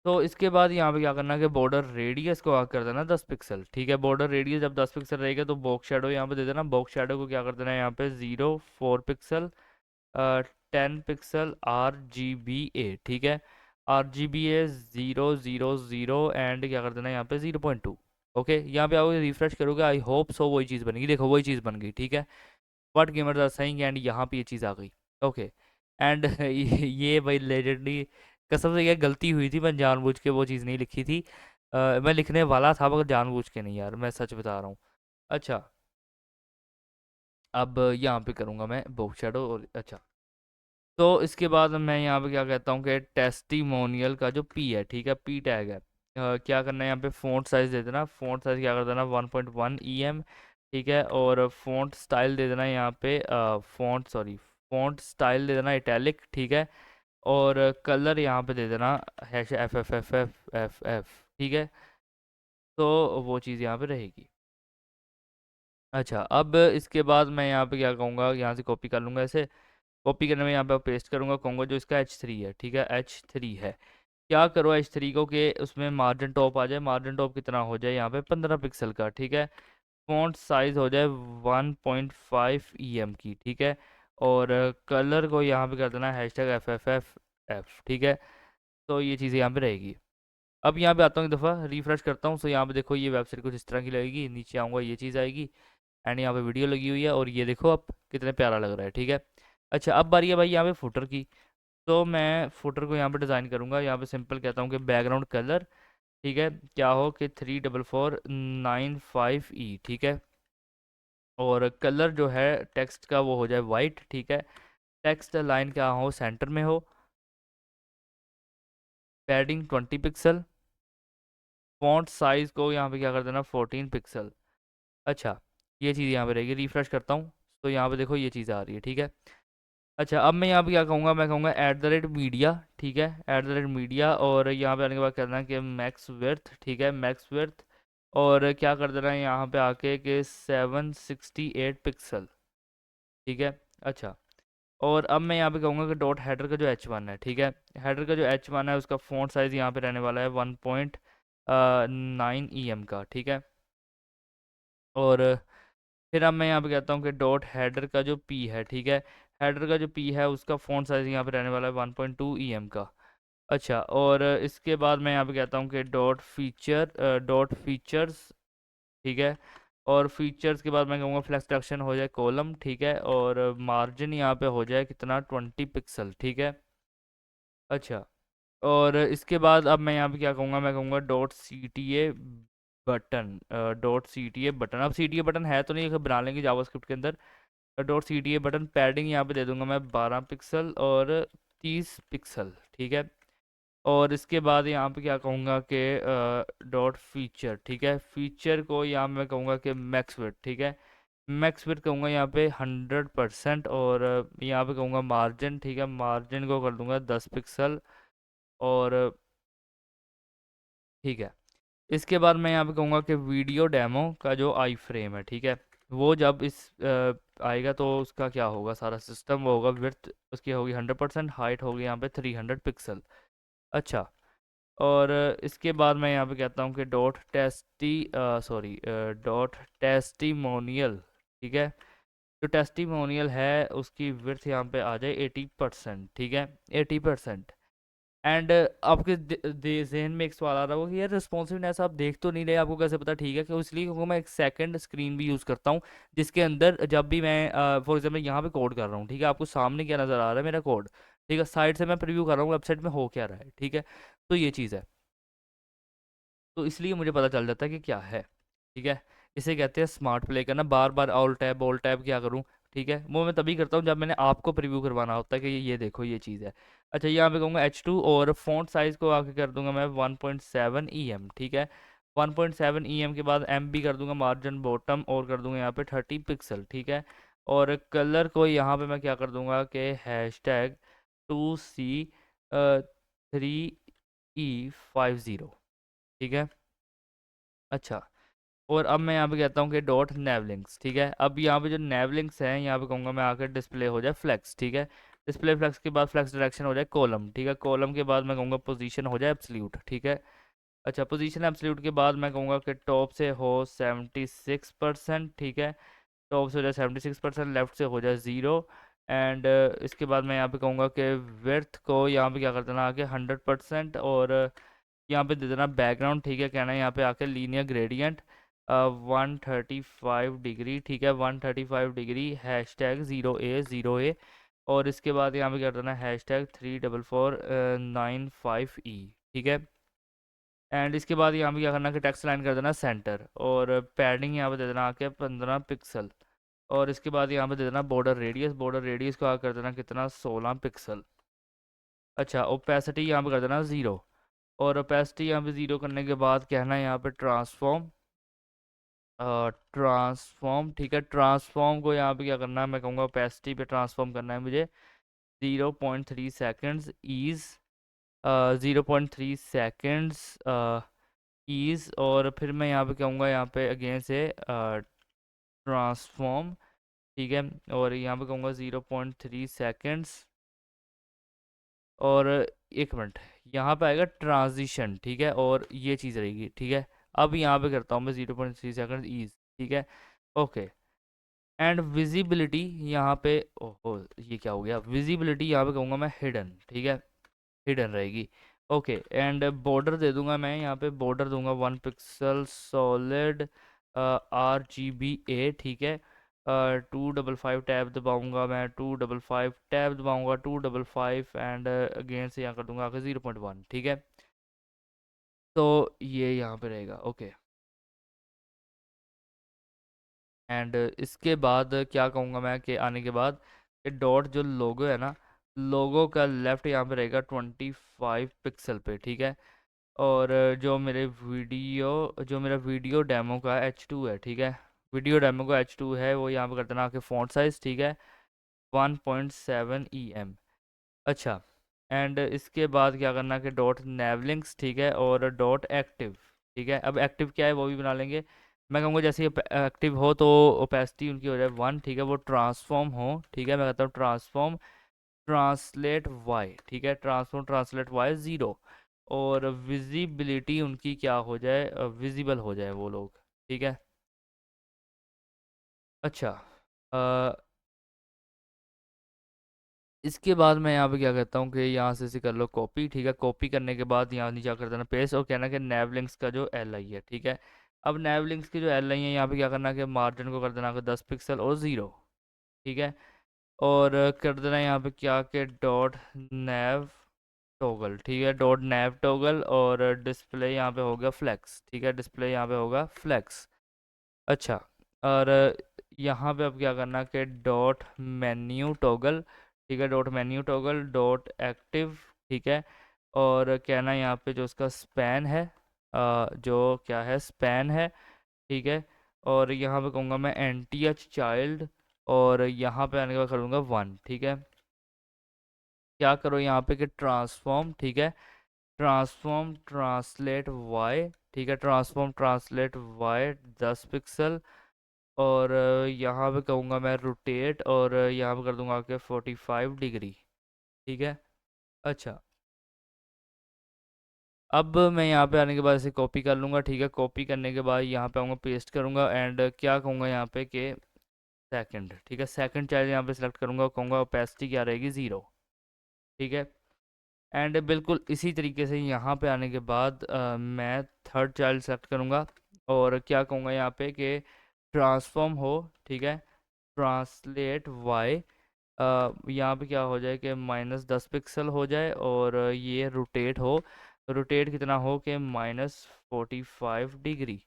तो इसके बाद यहाँ पे क्या करना है कि बॉर्डर रेडियस को आगे कर देना 10 पिक्सल, ठीक है। बॉर्डर रेडियस जब 10 पिक्सल रहेगा तो बॉक्स शेडो यहाँ पे दे देना। बॉक्स शेडो को क्या कर देना है यहाँ पे 0.4 पिक्सल, 10 पिक्सल RGBA, ठीक है। RGBA 000 एंड क्या कर देना है यहाँ पे 0.2, ओके। यहाँ पे आओ रिफ्रेश करोगे, आई होप सो वही चीज़ बनेगी, देखो वही चीज़ बन गई, ठीक है। What gamers are saying, and यहाँ पे ये चीज़ आ गई, ओके। एंड ये भाई लेजेंडरी, कसम से ये गलती हुई थी, मैं जानबूझ के वो चीज़ नहीं लिखी थी। मैं लिखने वाला था मगर जानबूझ के नहीं यार, मैं सच बता रहा हूँ। अच्छा, अब यहाँ पे करूँगा मैं बॉक्स शैडो और अच्छा। तो इसके बाद मैं यहाँ पे क्या कहता हूँ कि टेस्टिमोनियल का जो पी है, ठीक है, पी टैग है, क्या करना है यहाँ पे फ़ॉन्ट साइज़ दे देना। फ़ॉन्ट साइज़ क्या कर देना 1.1 EM, ठीक है। और फ़ॉन्ट स्टाइल दे देना यहाँ पे फ़ॉन्ट स्टाइल दे देना इटैलिक, ठीक है। और कलर यहाँ पे दे देना #FFFFFF, ठीक है। तो वो चीज़ यहाँ पे रहेगी। अच्छा, अब इसके बाद मैं यहाँ पे क्या कहूँगा, यहाँ से कॉपी कर लूँगा ऐसे। कॉपी करने में यहाँ पे पेस्ट करूँगा, कहूँगा जो इसका H3 है, ठीक है, H3 है। क्या करो H3 को कि उसमें मार्जिन टॉप आ जाए। मार्जिन टॉप कितना हो जाए यहाँ पे 15 पिक्सल का, ठीक है। फॉन्ट साइज़ हो जाए 1.5 EM की, ठीक है। और कलर को यहाँ पे कर देना #FFFF, ठीक है। तो ये चीज़ें यहाँ पे रहेगी। अब यहाँ पे आता हूँ, एक दफ़ा रिफ्रेश करता हूँ, सो यहाँ पे देखो ये वेबसाइट कुछ इस तरह की लगेगी। नीचे आऊँगा, ये चीज़ आएगी एंड यहाँ पे वीडियो लगी हुई है और ये देखो अब कितने प्यारा लग रहा है, ठीक है। अच्छा, अब बारी है भाई यहाँ पे फुटर की। तो मैं फुटर को यहाँ पे डिज़ाइन करूँगा। यहाँ पे सिंपल कहता हूँ कि बैकग्राउंड कलर, ठीक है, क्या हो कि 34495E, ठीक है। और कलर जो है टेक्स्ट का वो हो जाए वाइट, ठीक है। टेक्स्ट लाइन क्या हो, सेंटर में हो। Padding 20 pixel. फॉन्ट साइज़ को यहाँ पे क्या कर देना 14 पिक्सल। अच्छा, ये चीज़ यहाँ पे रहेगी। रिफ्रेश करता हूँ तो यहाँ पे देखो ये चीज़ आ रही है, ठीक है। अच्छा, अब मैं यहाँ पे क्या कहूँगा, मैं कहूँगा @मीडिया, ठीक है, @मीडिया, और यहाँ पे आने के बाद करना है कि मैक्स विड्थ, ठीक है, मैक्स विड्थ, और क्या कर देना है यहाँ पे आके कि 768 पिक्सल, ठीक है। अच्छा, और अब मैं यहाँ पे कहूँगा कि डॉट हेडर का जो H1 है, ठीक है, हेडर का जो H1 है उसका फ़ॉन्ट साइज़ यहाँ पे रहने वाला है 1.9 EM का, ठीक है। और फिर अब मैं यहाँ पे कहता हूँ कि डॉट हेडर का जो P है, ठीक है, हेडर का जो P है उसका फ़ॉन्ट साइज़ यहाँ पे रहने वाला है 1.2 EM का। अच्छा, और इसके बाद मैं यहाँ पे कहता हूँ कि डॉट फीचर्स, ठीक है, और फीचर्स के बाद मैं कहूँगा फ्लैक्स सिलेक्शन हो जाए कॉलम, ठीक है, और मार्जिन यहाँ पे हो जाए कितना 20 पिक्सल, ठीक है। अच्छा, और इसके बाद अब मैं यहाँ पे क्या कहूँगा, मैं कहूँगा dot C T A button. अब सी टी ए बटन है तो नहीं, अगर बना लेंगे जावास्क्रिप्ट के अंदर। Dot C T A button padding यहाँ पे दे दूंगा मैं 12 पिक्सल और 30 पिक्सल, ठीक है। और इसके बाद यहाँ पे क्या कहूँगा कि डॉट फीचर, ठीक है, फीचर को यहाँ मैं कहूँगा कि मैक्स विड्थ, ठीक है, मैक्स विड्थ कहूँगा यहाँ पे 100%, और यहाँ पे कहूँगा मार्जिन, ठीक है, मार्जिन को कर दूंगा 10 पिक्सल, और ठीक है। इसके बाद मैं यहाँ पे कहूँगा कि वीडियो डेमो का जो आई फ्रेम है, ठीक है, वो जब आएगा तो उसका क्या होगा, सारा सिस्टम वो होगा, विड्थ उसकी होगी 100%, हाइट होगी यहाँ पे 300 पिक्सल। अच्छा, और इसके बाद मैं यहाँ पे कहता हूँ कि डॉट टेस्टिमोनियल, ठीक है, जो टेस्टिमोनियल है उसकी विड्थ यहाँ पे आ जाए 80%, ठीक है, 80%। एंड आपके जहन में एक सवाल आ रहा होगा कि यार रिस्पॉन्सिवनेस आप देख तो नहीं रहे, आपको कैसे पता, ठीक है, कि इसलिए क्योंकि मैं एक सेकंड स्क्रीन भी यूज़ करता हूँ, जिसके अंदर जब भी मैं फॉर एग्जांपल यहाँ पे कोड कर रहा हूँ, ठीक है, आपको सामने क्या नज़र आ रहा है, मेरा कोड, ठीक है, साइड से मैं प्रीव्यू कर रहा हूँ वेबसाइट में हो क्या रहा है, ठीक है। तो ये चीज़ है, तो इसलिए मुझे पता चल जाता है कि क्या है, ठीक है। इसे कहते हैं स्मार्ट प्ले करना, बार बार ऑल टैब क्या करूँ, ठीक है, वो मैं तभी करता हूँ जब मैंने आपको प्रीव्यू करवाना होता है कि ये देखो ये चीज़ है। अच्छा, यहाँ पे कहूँगा H2, और फॉन्ट साइज़ को आके कर दूंगा मैं 1.7 EM, ठीक है, 1.7 EM के बाद एम भी कर दूंगा मार्जिन बॉटम, और कर दूंगा यहाँ पे 30 पिक्सल, ठीक है। और कलर को यहाँ पे मैं क्या कर दूंगा कि #2C3E50, ठीक है। अच्छा, और अब मैं यहाँ पे कहता हूँ कि डॉट नेवलिंक्स, ठीक है, अब यहाँ पे जो नेवलिंक्स हैं यहाँ पे कहूँगा मैं आकर डिस्प्ले हो जाए फ्लेक्स, ठीक है, डिस्प्ले फ्लेक्स के बाद फ्लेक्स डायरेक्शन हो जाए कॉलम, ठीक है, कॉलम के बाद मैं कहूँगा पोजीशन हो जाए एब्सोल्यूट, ठीक है। अच्छा, पोजीशन एब्सोल्यूट के बाद मैं कहूँगा कि टॉप से हो 76%, ठीक है, टॉप से हो जाए 76%, लेफ्ट से हो जाए 0, एंड इसके बाद मैं यहाँ पे कहूँगा कि विड्थ को यहाँ पे क्या कर देना आके 100%, और यहाँ पे दे देना बैकग्राउंड, ठीक है, कहना है यहाँ पे आके लीनियर ग्रेडियंट 135 डिग्री, ठीक है, 135 डिग्री, #0A0A, और इसके बाद यहाँ पे कर देना #34495E, ठीक है। एंड इसके बाद यहाँ पे क्या करना कि टेक्स्ट लाइन कर देना सेंटर, और पैडिंग यहाँ पे दे देना आके 15 पिक्सल, और इसके बाद यहाँ पे दे देना बॉर्डर रेडियस को आकर कर देना कितना 16 पिक्सल। अच्छा, ओपेसिटी यहाँ पे कर देना 0, और ओपेसिटी यहाँ पे 0 करने के बाद कहना है यहाँ पे ट्रांसफॉर्म, ठीक है, ट्रांसफॉर्म को यहाँ पे क्या करना है, मैं कहूँगा ओपेसिटी पे ट्रांसफॉर्म करना है मुझे 0.3 सेकेंड्स ईज, 0.3 सेकेंड्स ईज, और फिर मैं यहाँ पे कहूँगा यहाँ पे अगेन से ट्रांसफॉर्म, ठीक है, और यहाँ पे कहूँगा 0.3 सेकेंड्स, और एक मिनट, यहाँ पे आएगा ट्रांजिशन, ठीक है, और ये चीज़ रहेगी, ठीक है। अब यहाँ पे करता हूँ मैं 0.3 सेकेंड ईज, ठीक है, ओके। एंड विजिबिलिटी यहाँ पे, ओहो ये क्या हो गया, विजिबिलिटी यहाँ पे कहूँगा मैं हिडन, ठीक है, हिडन रहेगी, ओके। एंड बॉर्डर दे दूंगा मैं यहाँ पे, बॉर्डर दूंगा 1 पिक्सल सॉलिड RGBA, ठीक है, 255 टैब दबाऊंगा मैं, 255 टैब दबाऊंगा, 255, एंड अगेन से यहाँ कर दूंगा आगे 0.1, ठीक है। तो ये यहाँ पे रहेगा, ओके। एंड इसके बाद क्या कहूँगा मैं कि आने के बाद ये डॉट जो लोगो है ना, लोगो का लेफ्ट यहाँ पे रहेगा 25 पिक्सल पे, ठीक है। और जो मेरा वीडियो डेमो का H2 है, ठीक है, वीडियो डेमो का H2 है वो यहाँ पे कर देना, आपके फ़ॉन्ट साइज़, ठीक है, 1.7 EM। अच्छा, एंड इसके बाद क्या करना कि डॉट नेवलिंक्स, ठीक है, और डॉट एक्टिव, ठीक है। अब एक्टिव क्या है वो भी बना लेंगे। मैं कहूँगा जैसे एक्टिव हो तो ओपेसिटी उनकी हो जाए 1, ठीक है, वो ट्रांसफॉर्म हो, ठीक है, मैं कहता हूँ ट्रांसफॉर्म ट्रांसलेट वाई, ठीक है, ट्रांसफॉर्म ट्रांसलेट वाई 0, और विजिबिलिटी उनकी क्या हो जाए, विजिबल हो जाए वो लोग, ठीक है। अच्छा, इसके बाद मैं यहाँ पे क्या कहता हूँ कि यहाँ से इसे कर लो कॉपी, ठीक है, कॉपी करने के बाद यहाँ नीचे कर देना पेस्ट, और कहना कि नैव लिंक्स का जो एल आई है, ठीक है। अब नैव लिंक्स की जो एल आई है यहाँ पे क्या करना कि मार्जिन को कर देना कि 10 पिक्सल और 0, ठीक है, और कर देना यहाँ पे क्या कि डॉट नैव टॉगल, ठीक है, डॉट नैव टॉगल, और डिस्प्ले यहाँ पे होगा फ्लैक्स, ठीक है, डिस्प्ले यहाँ पे होगा फ्लैक्स। अच्छा, और यहाँ पे अब क्या करना कि डॉट मेन्यू टॉगल, ठीक है, dot menu toggle dot active, ठीक है, और कहना यहाँ पे जो उसका स्पैन है, जो क्या है स्पैन है, ठीक है, और यहाँ पे कहूँगा मैं एन टी एच चाइल्ड, और यहाँ पे आने के बाद करूँगा 1, ठीक है। क्या करो यहाँ पे कि ट्रांसफॉर्म, ठीक है, ट्रांसफॉर्म ट्रांसलेट वाई, ठीक है, ट्रांसफॉर्म ट्रांसलेट वाई 10 पिक्सल, और यहाँ पे कहूँगा मैं रोटेट, और यहाँ पे कर दूंगा के 45 डिग्री, ठीक है। अच्छा, अब मैं यहाँ पे आने के बाद इसे कॉपी कर लूँगा, ठीक है, कॉपी करने के बाद यहाँ पे आऊँगा पेस्ट करूँगा, एंड क्या कहूँगा यहाँ पे कि सेकंड, ठीक है, सेकंड चाइल्ड यहाँ पे सेलेक्ट करूँगा, कहूँगा ओपेसिटी क्या रहेगी 0, ठीक है, एंड बिल्कुल इसी तरीके से यहाँ पे आने के बाद मैं थर्ड चाइल्ड सेलेक्ट करूँगा, और क्या कहूँगा यहाँ पे कि ट्रांसफॉर्म हो, ठीक है, ट्रांसलेट वाई, यहाँ पे क्या हो जाए कि -10 पिक्सल हो जाए, और ये रोटेट हो, रोटेट कितना हो कि -45 डिग्री,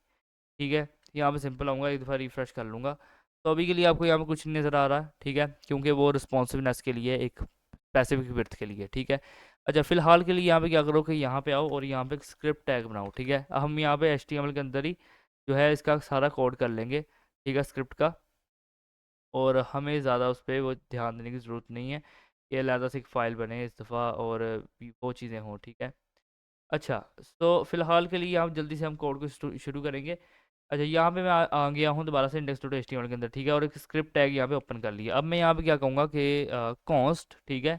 ठीक है। यहाँ पे सिंपल आऊँगा, एक दफ़ा रिफ्रेश कर लूँगा, तो अभी के लिए आपको यहाँ पे कुछ नहीं नज़र आ रहा, ठीक है, क्योंकि वो रिस्पॉन्सिवनेस के लिए एक स्पेसिफिक विड्थ के लिए, ठीक है। अच्छा, फिलहाल के लिए यहाँ पे क्या करो कि यहाँ पे आओ और यहाँ पे एक स्क्रिप्ट टैग बनाओ, ठीक है। हम यहाँ पे HTML के अंदर ही जो है इसका सारा कोड कर लेंगे, ठीक है, स्क्रिप्ट का, और हमें ज़्यादा उस पर वो ध्यान देने की ज़रूरत नहीं है, ये अलहदा से एक फ़ाइल बने इस दफ़ा, और वो चीज़ें हों, ठीक है। अच्छा, तो फ़िलहाल के लिए आप जल्दी से हम कोड को शुरू करेंगे। अच्छा, यहाँ पे मैं आ गया हूँ दोबारा से इंडेक्स डॉट एचटीएमएल के अंदर, ठीक है, और एक स्क्रिप्ट टैग यहाँ पे ओपन कर लिया। अब मैं यहाँ पे क्या कहूँगा कि कॉन्स्ट, ठीक है,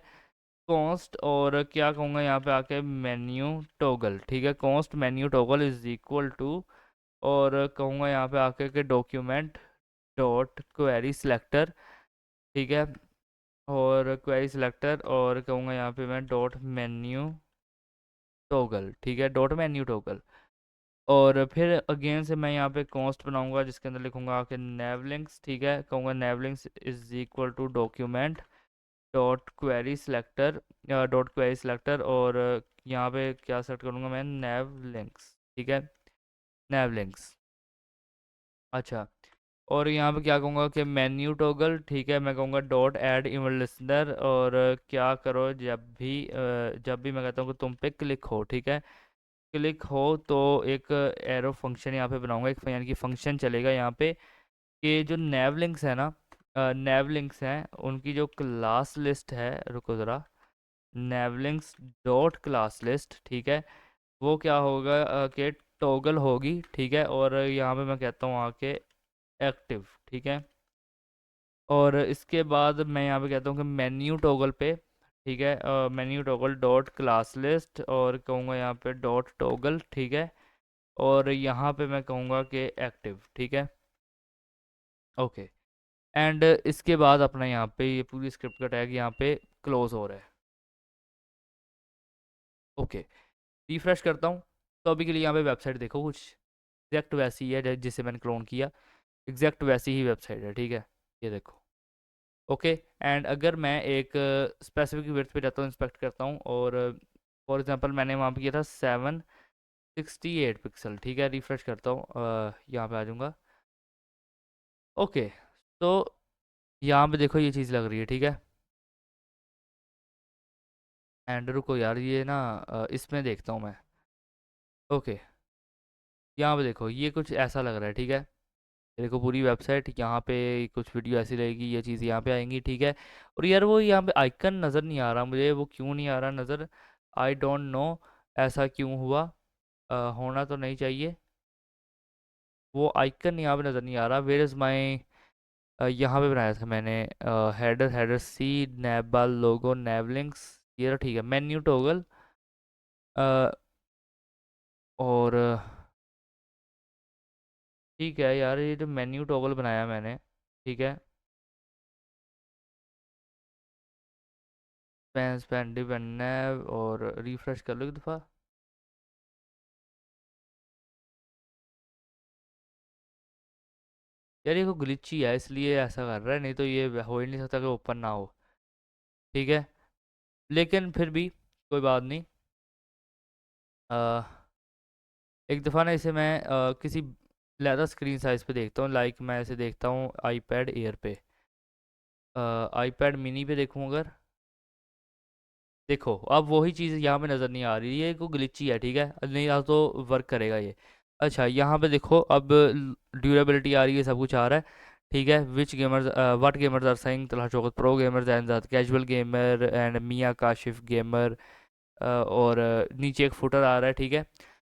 कॉन्स्ट, और क्या कहूँगा यहाँ पे आके मेन्यू टॉगल, ठीक है, const menu toggle is equal to, और कहूँगा यहाँ पे आके कि डॉक्यूमेंट डॉट क्वेरी सिलेक्टर, ठीक है, और क्वेरी सिलेक्टर, और कहूँगा यहाँ पे मैं डॉट मेन्यू टॉगल, ठीक है, डॉट मेन्यू टॉगल, और फिर अगेन से मैं यहाँ पे कॉन्स्ट बनाऊंगा जिसके अंदर लिखूंगा कि नेवलिंक्स, ठीक है, कहूँगा navlinks is equal to document dot query selector, dot query selector, और यहाँ पे क्या सेलेक्ट करूँगा मैं नेवलिंक्स, ठीक है, नेवलिंक्स। अच्छा, और यहाँ पे क्या कहूँगा कि मेन्यू टॉगल, ठीक है, मैं कहूँगा डॉट ऐड इमेज लिसनर, और क्या करो जब भी मैं कहता हूँ कि तुम पे क्लिक हो, ठीक है, क्लिक हो तो एक एरो फंक्शन यहाँ पे बनाऊंगा, एक यानी कि फंक्शन चलेगा यहाँ पे कि जो नैव लिंक्स है ना, नैव लिंक्स हैं उनकी जो क्लास लिस्ट है, रुको ज़रा, नैव लिंक्स डॉट क्लास लिस्ट, ठीक है, वो क्या होगा कि टॉगल होगी, ठीक है, और यहाँ पे मैं कहता हूँ आके एक्टिव, ठीक है, और इसके बाद मैं यहाँ पे कहता हूँ कि मेन्यू टॉगल पे, ठीक है, menu toggle dot class list, और कहूँगा यहाँ पे डॉट टॉगल, ठीक है, और यहाँ पे मैं कहूँगा कि एक्टिव, ठीक है, ओके, एंड इसके बाद अपना यहाँ पे ये पूरी स्क्रिप्ट का टैग यहाँ पे क्लोज हो रहा है, ओके। रिफ्रेश करता हूँ, तो अभी के लिए यहाँ पे वेबसाइट देखो कुछ एग्जैक्ट वैसी ही है जिसे मैंने क्लोन किया, एग्जैक्ट वैसी ही वेबसाइट है, ठीक है, ये देखो, ओके। एंड अगर मैं एक स्पेसिफिक विड्थ पे जाता हूँ, इंस्पेक्ट करता हूँ, और फॉर एग्जांपल मैंने वहाँ पे किया था 768 पिक्सल, ठीक है, रिफ्रेश करता हूँ, यहाँ पे आ जाऊँगा, ओके, तो यहाँ पे देखो ये चीज़ लग रही है, ठीक है, एंड रुको यार ये ना इसमें देखता हूँ मैं, ओके, यहाँ पे देखो ये कुछ ऐसा लग रहा है, ठीक है, ये देखो पूरी वेबसाइट, यहाँ पे कुछ वीडियो ऐसी रहेगी, ये चीज़ यहाँ पे आएंगी, ठीक है। और यार वो यहाँ पे आइकन नज़र नहीं आ रहा मुझे, वो क्यों नहीं आ रहा नज़र, आई डोंट नो ऐसा क्यों हुआ। होना तो नहीं चाहिए, वो आइकन यहाँ पे नज़र नहीं आ रहा। वेयर इज़ माई, यहाँ पे बनाया था मैंने हेडर, हेडर सी, नैब बार लोगो, नैब लिंक्स, ये रहा, ठीक है। मेन्यू टॉगल, और ठीक है यार, ये जो मेन्यू टॉगल बनाया मैंने, ठीक है। स्पैन स्पैन डिपेंड नैब, और रिफ्रेश कर लो एक दफ़ा। यार ये को ग्लिच ही है इसलिए ऐसा कर रहा है, नहीं तो ये हो ही नहीं सकता कि ओपन ना हो, ठीक है। लेकिन फिर भी कोई बात नहीं। अ, एक दफ़ा ना इसे मैं किसी ज़्यादा स्क्रीन साइज़ पे देखता हूँ, लाइक मैं इसे देखता हूँ आईपैड एयर पे, आईपैड मिनी पे देखूँ अगर, देखो अब वही चीज़ यहाँ पे नज़र नहीं आ रही, ये को ग्लिची है, ठीक है, नहीं आ तो वर्क करेगा ये। अच्छा यहाँ पे देखो अब ड्यूरेबिलिटी आ रही है, सब कुछ आ रहा है, ठीक है। Which gamers, what gamers are saying Talha Shaukat, pro gamers and casual gamer and Mian Kashif gamer, और नीचे एक फुटर आ रहा है, ठीक है।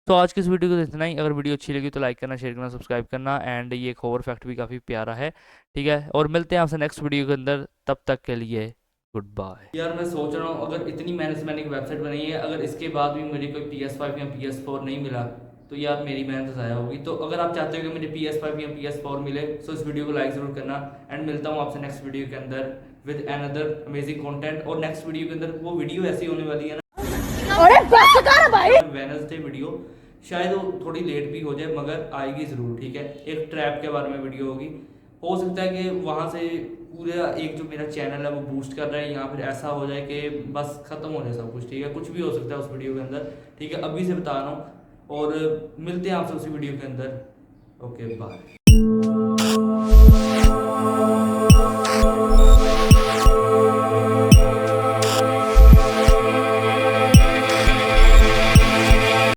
तो आज की इस वीडियो को तो इतना ही। अगर वीडियो अच्छी लगी तो लाइक करना, शेयर करना, सब्सक्राइब करना, एंड ये एक और फैक्ट भी काफ़ी प्यारा है, ठीक है। और मिलते हैं आपसे नेक्स्ट वीडियो के अंदर, तब तक के लिए गुड बाय। यार मैं सोच रहा हूँ अगर इतनी मेहनत से मैंने एक वेबसाइट बनाई है, अगर इसके बाद भी मुझे कोई PS5 या PS4 नहीं मिला तो यार मेरी मेहनत ज़ाया होगी। तो अगर आप चाहते हो कि मुझे PS5 या PS4 मिले तो इस वीडियो को लाइक ज़रूर करना, एंड मिलता हूँ आपसे नेक्स्ट वीडियो के अंदर विद अनदर अमेजिंग कंटेंट। और नेक्स्ट वीडियो के अंदर वो वीडियो ऐसी होने वाली है ना, अरे बस कर भाई, वेडनेसडे वीडियो, शायद वो थोड़ी लेट भी हो जाए मगर आएगी ज़रूर, ठीक है। एक ट्रैप के बारे में वीडियो होगी, हो सकता है कि वहाँ से पूरा एक जो मेरा चैनल है वो बूस्ट कर रहा है, या फिर ऐसा हो जाए कि बस ख़त्म हो जाए सब कुछ, ठीक है। कुछ भी हो सकता है उस वीडियो के अंदर, ठीक है, अभी से बता रहा हूँ। और मिलते हैं आपसे उसी वीडियो के अंदर। Okay bye.